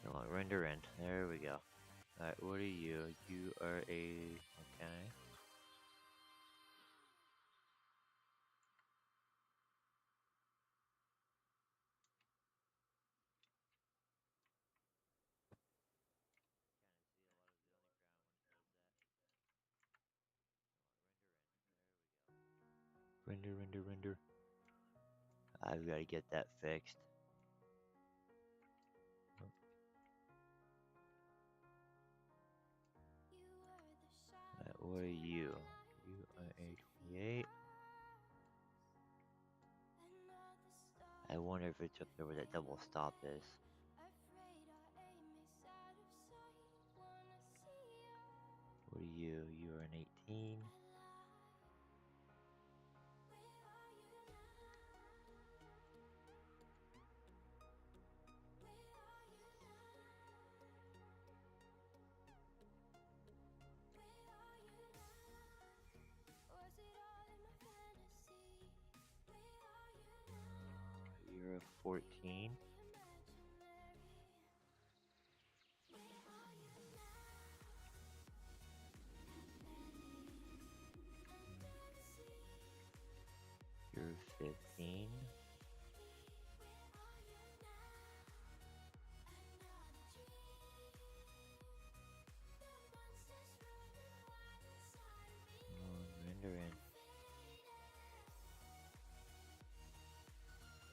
S1: Come on, render in. There we go. Alright, what are you? You are a... okay. Render, render, render. I've got to get that fixed. What are you? You are a 28. I wonder if it's up there where that double stop is. What are you? You are an 18. You're a 14. You're 15. Render in.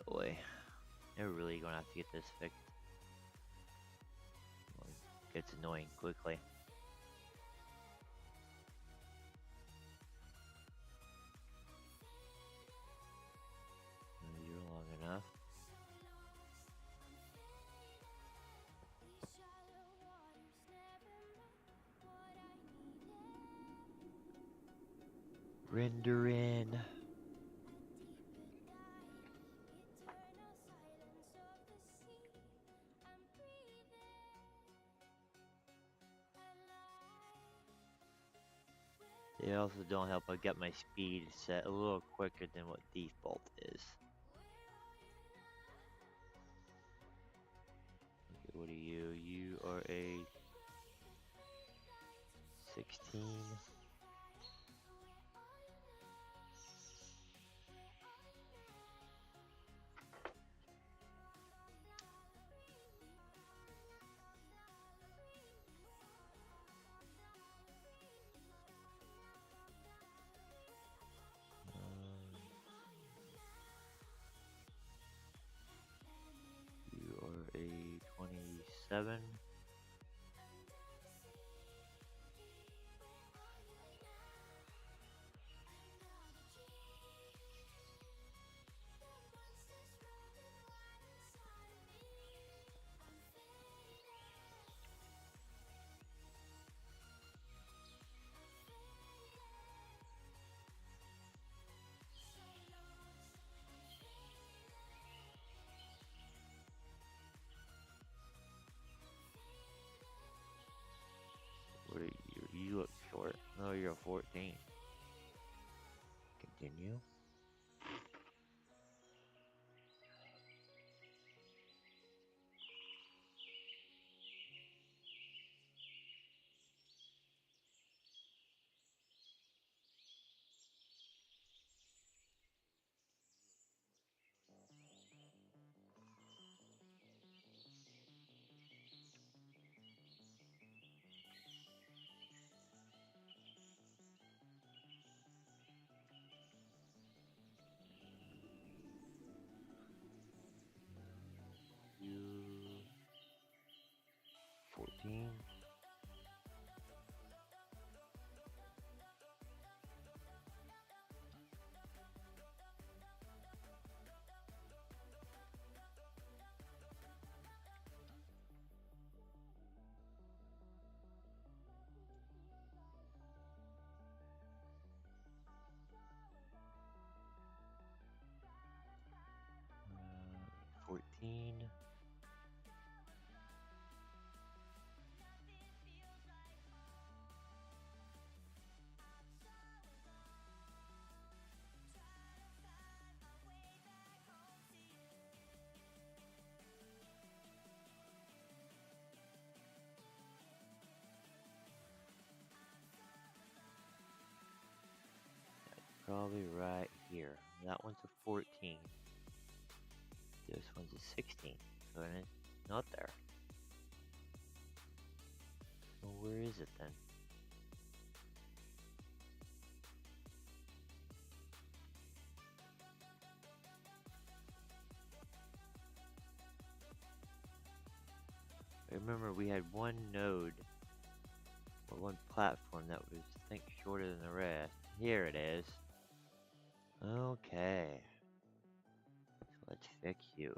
S1: Boy, they're really gonna have to get this fixed. Well, it gets annoying quickly. You're long enough. Render in. They also don't help I get my speed set a little quicker than what default is. Okay, what are you? You are a 16. You are a 27. What are you? You look short. No, you're a 14. Continue. You 14. Uh, 14. probably right here. That one's a 14. This one's a 16. So it's not there. Well, where is it then? I remember we had one node, or one platform that was, I think, shorter than the rest. Here it is. Okay. So let's fix you.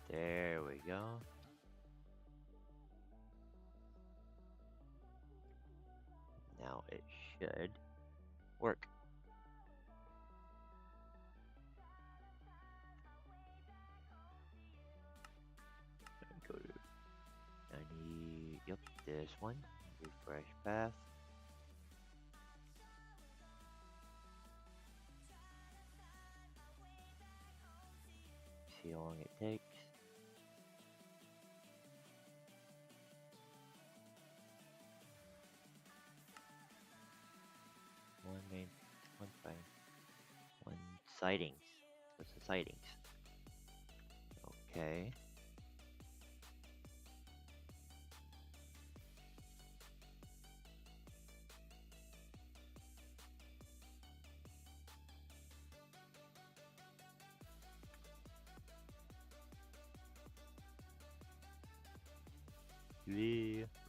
S1: There we go. Now it should work. Go to, I need, yep, this one. Refresh path. See how long it takes. One sightings. What's the sightings? Okay.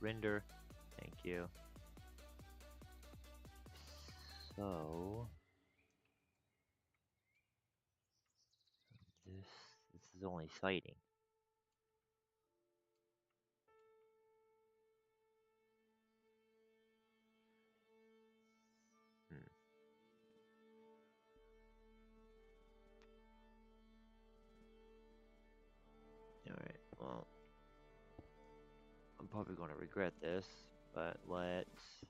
S1: Render. Thank you. So this is only sighting. Alright, well, I'm probably going to regret this, but let's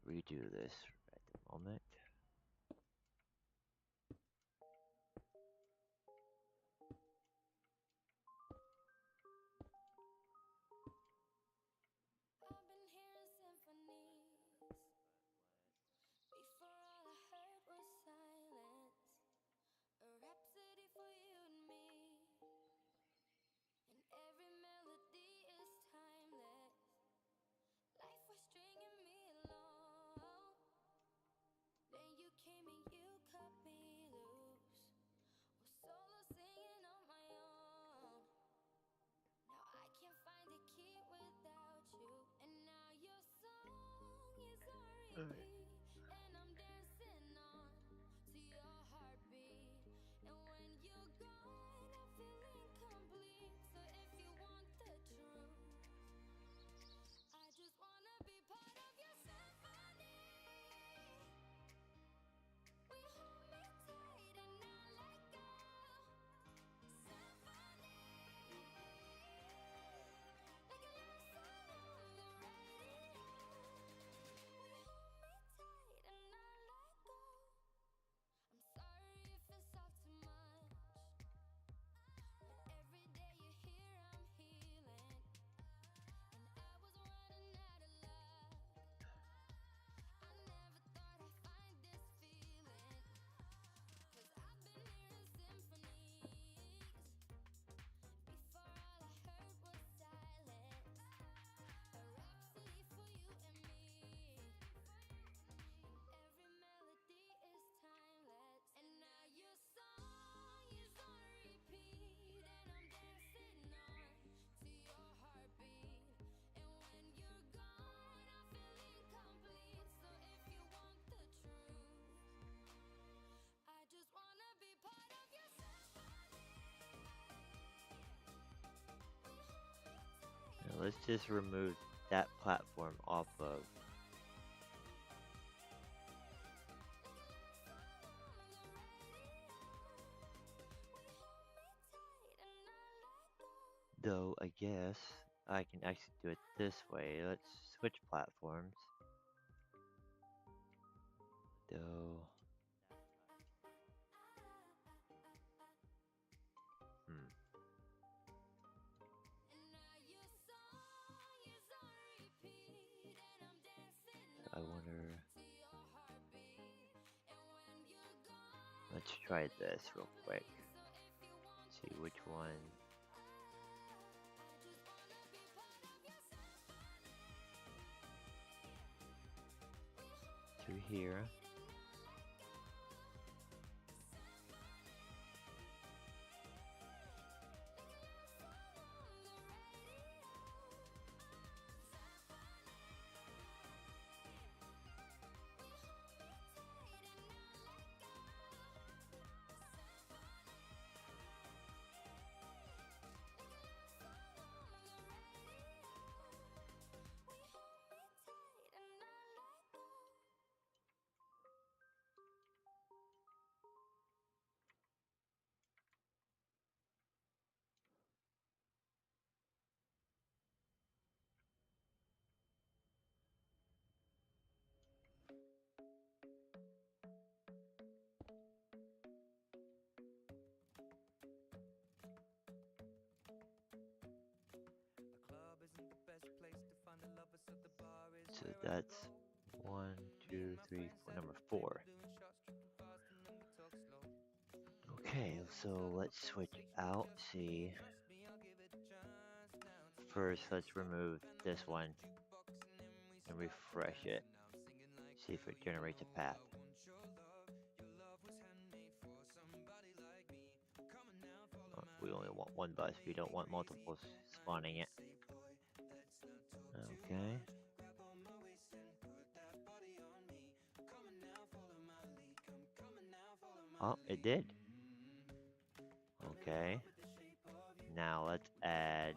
S1: redo this at the moment.
S3: I've been hearing symphonies. Before all I heard was silence. A rhapsody for you and me. And every melody is timeless. Life was stringing me along. Then you came and you cut me loose. Was solo singing on my own. Now I can't find a key without you. And now your song is on repeat. And I'm dancing on to your heartbeat. And when you're gone, I feel incomplete. So if you want the truth, I just wanna be part of your symphony. We hold me tight and not let go. Symphony, like a love song on the radio. We hold me tight and not let go. I'm sorry if it's all too much, but every day you're here I'm healing. And I was running out of luck. I never thought I'd find this feeling. 'Cause I've been hearing symphonies. Before all I heard was silence. A rhapsody for you and me. And every melody is timeless. And now your song is on repeat. And I'm dancing on to your heartbeat. And when you're gone, I feel incomplete. So if you want the truth, I just wanna be part of your symphony.
S1: Now let's just remove that platform off of Though I guess I can actually do it this way. Let's switch platforms. Though. Hmm. So I wonder. Let's try this real quick. See which one. Through here. So that's 1, 2, 3, 4, number 4. Okay, so let's switch out. See. First, let's remove this one and refresh it. See if it generates a path. We only want one bus. We don't want multiples spawning it. Okay. Oh, it did. Okay. Now let's add.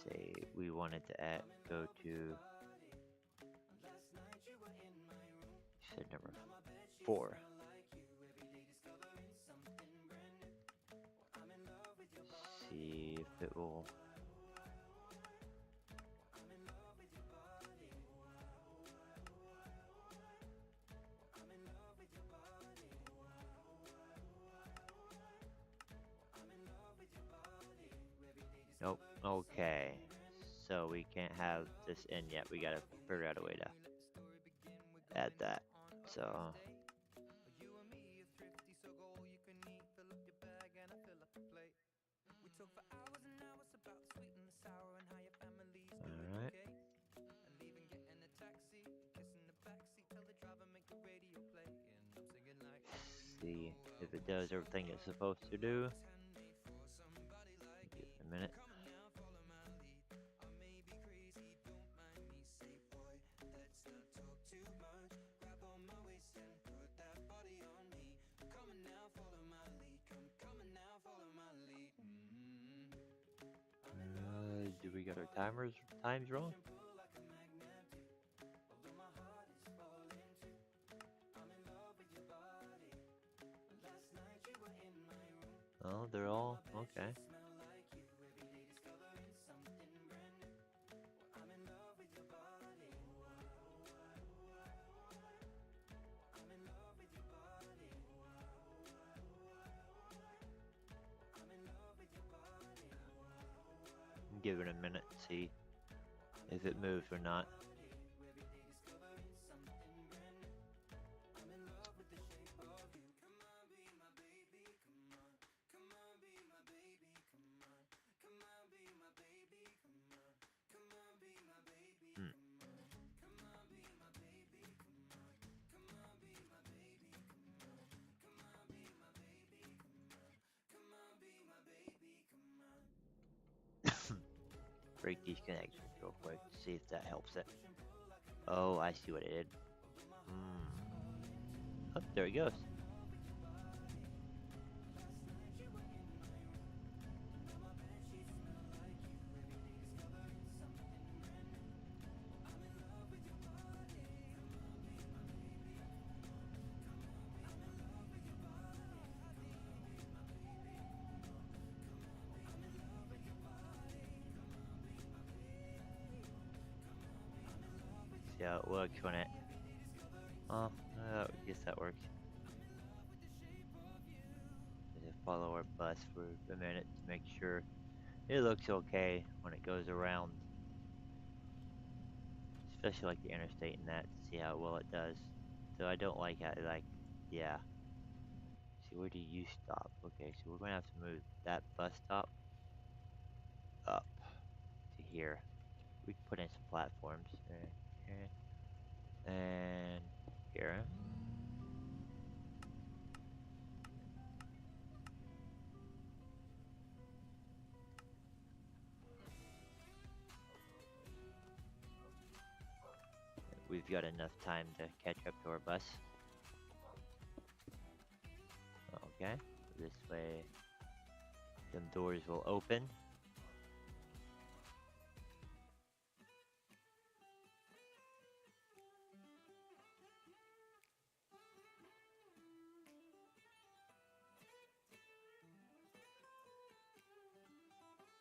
S1: Say we wanted to add. Go to. You said number 4. See if it will. Nope. Okay. So we can't have this in yet. We gotta figure out a way to add that. So. Alright. See if it does everything it's supposed to do. Give it a minute. Do we got our times wrong? Oh, they're all okay. Give it a minute, see if it moves or not. Break these connections real quick, see if that helps it. Oh, I see what it did. Oh, there it goes. see how it looks when it. Oh, I guess that works. Just follow our bus for a minute to make sure it looks okay when it goes around, especially like the interstate and that, to see how well it does. So I don't like how, like, yeah. See, where do you stop? Okay, so we're gonna have to move that bus stop up to here. We can put in some platforms here and here. We've got enough time to catch up to our bus. Okay, this way, them doors will open.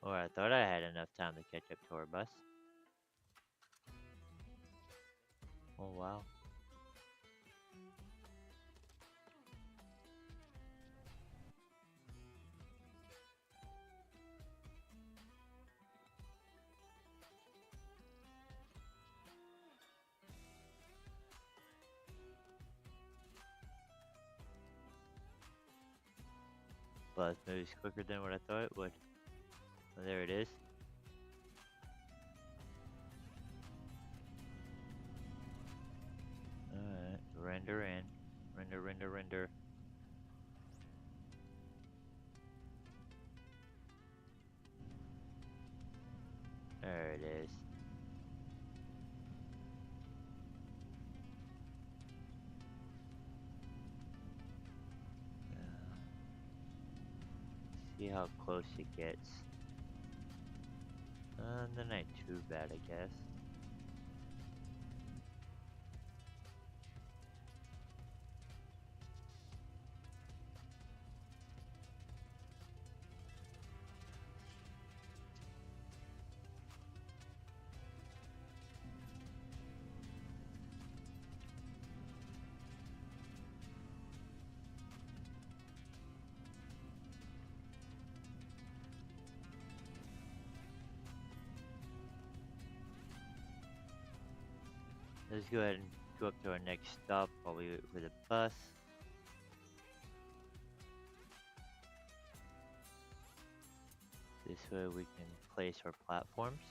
S1: Or I thought I had enough time to catch up to our bus. Oh wow. Bus moves quicker than what I thought it would. Oh, there it is. Alright, render in. Render. There it is. See how close it gets. Then ain't too bad, I guess. Let's go ahead and go up to our next stop while we wait for the bus. This way we can place our platforms.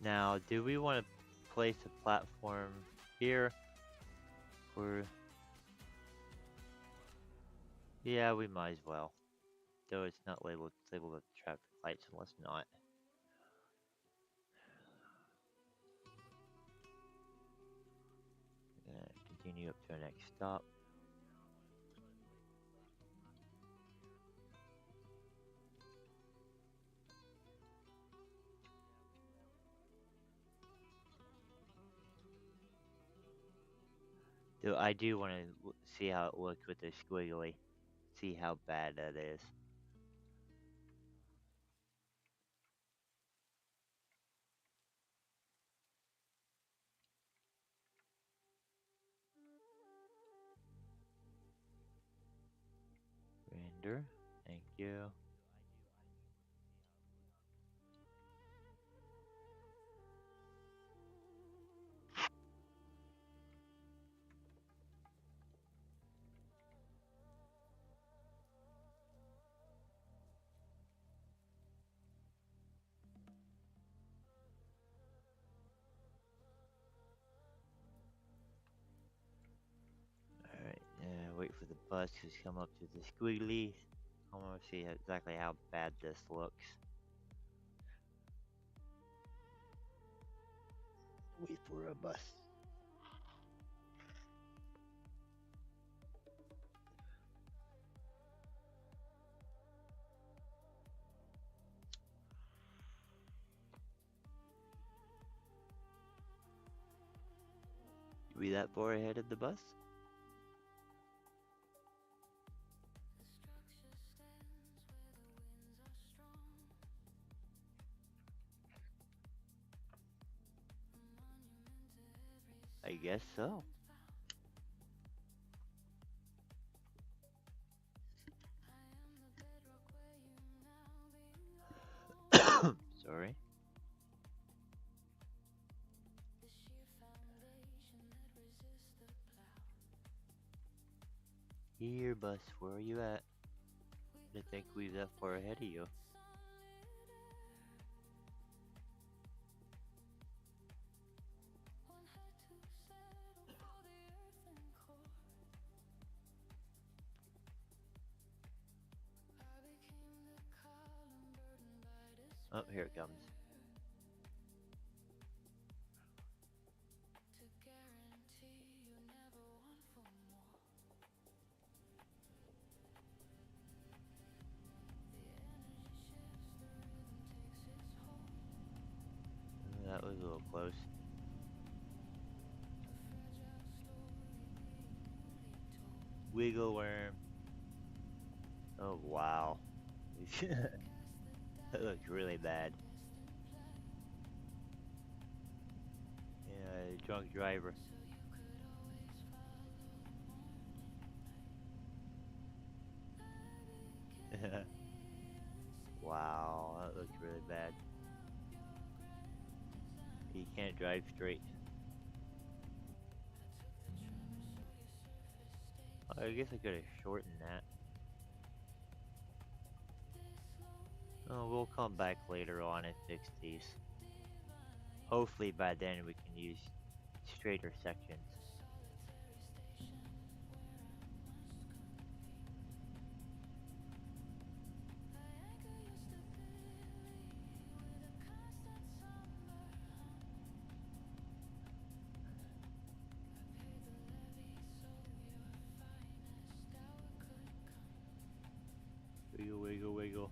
S1: Now, do we want to place a platform here? Or yeah, we might as well. Though it's not labeled, it's labeled with traffic lights, so let's not. Continue up to our next stop. Though I do want to see how it looks with the squiggly. See how bad that is. Render. Thank you. Alright, wait for the bus to come up to the squiggly. I want to see exactly how bad this looks. Wait for a bus. We that far ahead of the bus? guess so. Sorry. Here, bus, where are you at? I think we're that far ahead of you. Oh, here it comes. That was a little close. Wiggle worm. Oh, wow. That looks really bad. Yeah, drunk driver. Wow, that looks really bad. You can't drive straight. I guess I could have shortened that. Oh, we'll come back later on and fix these. Hopefully by then we can use straighter sections. Wiggle, wiggle, wiggle.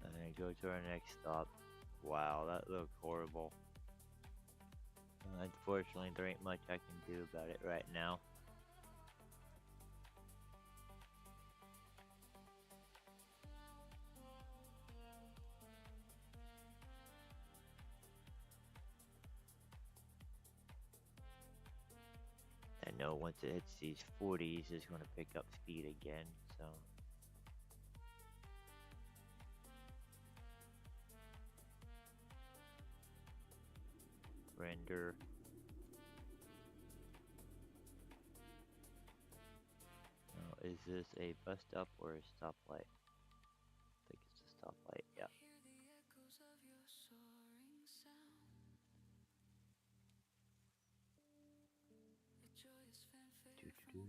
S1: And then go to our next stop. Wow, that looked horrible. Unfortunately, there ain't much I can do about it right now. I know once it hits these 40s, it's going to pick up speed again, so. Render. Now, is this a bus stop or a stoplight? I think it's a stoplight, yeah. Doo-doo-doo.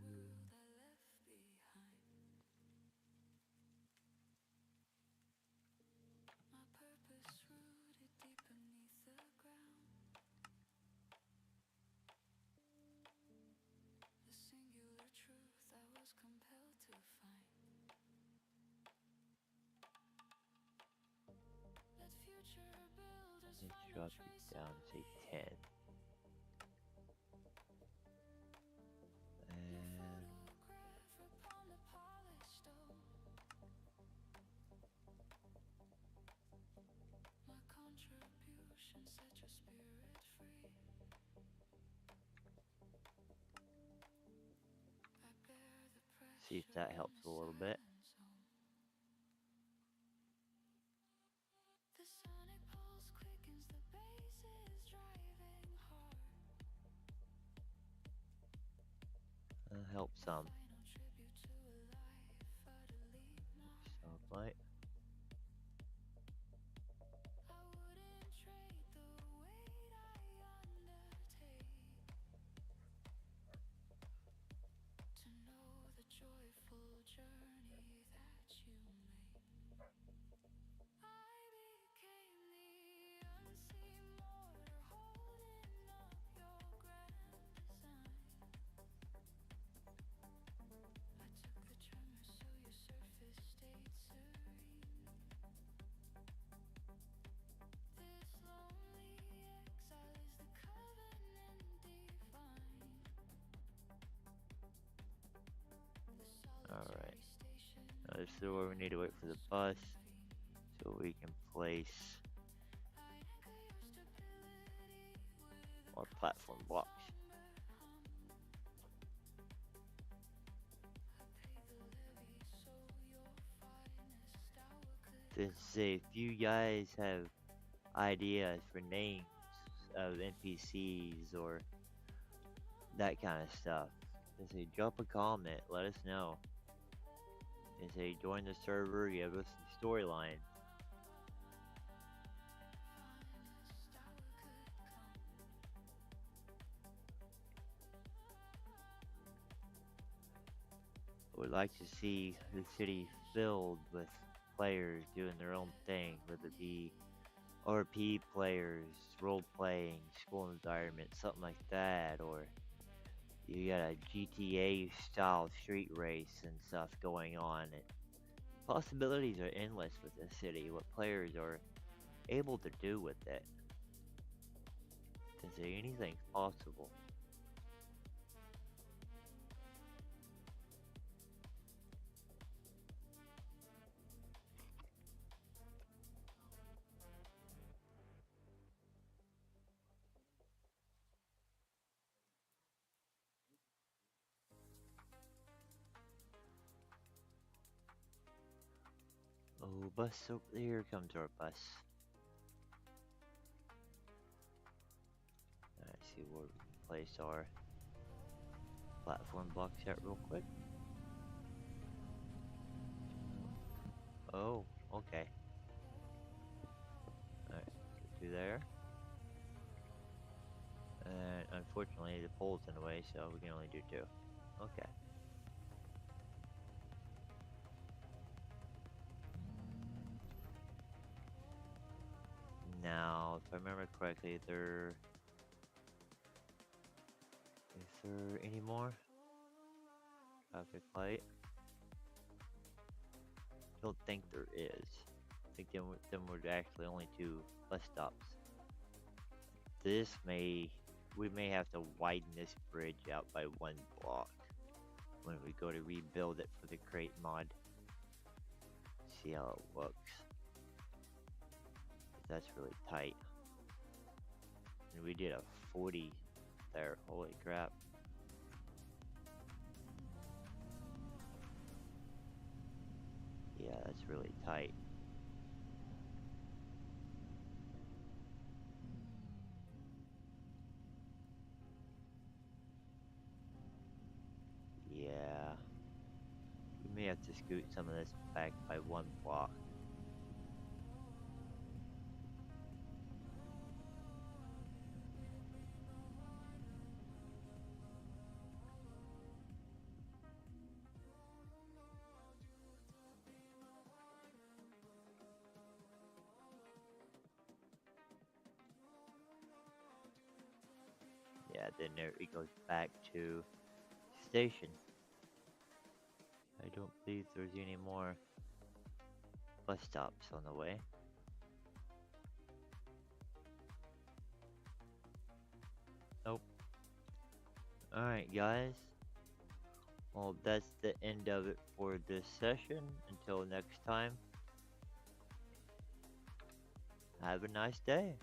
S1: Let's drop you down, say 10. And see if that helps a little bit. Help some. Stoplight. so we need to wait for the bus so we can place our platform blocks. To say if you guys have ideas for names of NPCs or that kind of stuff, just say drop a comment, let us know. And say join the server, give us some storyline. I would like to see the city filled with players doing their own thing, whether it be RP players, role playing, school environment, something like that, or you got a GTA style street race and stuff going on. And possibilities are endless with this city, what players are able to do with it. To say anything's possible. Oh, bus over here comes our bus. Let's see where we can place our platform blocks at real quick. Oh, okay. Alright, get through there. And unfortunately the pole's in the way, so we can only do two. Okay. Now, if I remember correctly, is there any more traffic light? Don't think there is. I think them were actually only two bus stops. We may have to widen this bridge out by one block when we go to rebuild it for the crate mod. See how it looks. That's really tight. And we did a 40 there, holy crap. Yeah, that's really tight. Yeah. We may have to scoot some of this back by one block. Yeah, then there it goes back to station. I don't believe there's any more bus stops on the way. Nope. Alright guys. Well, that's the end of it for this session. Until next time, have a nice day.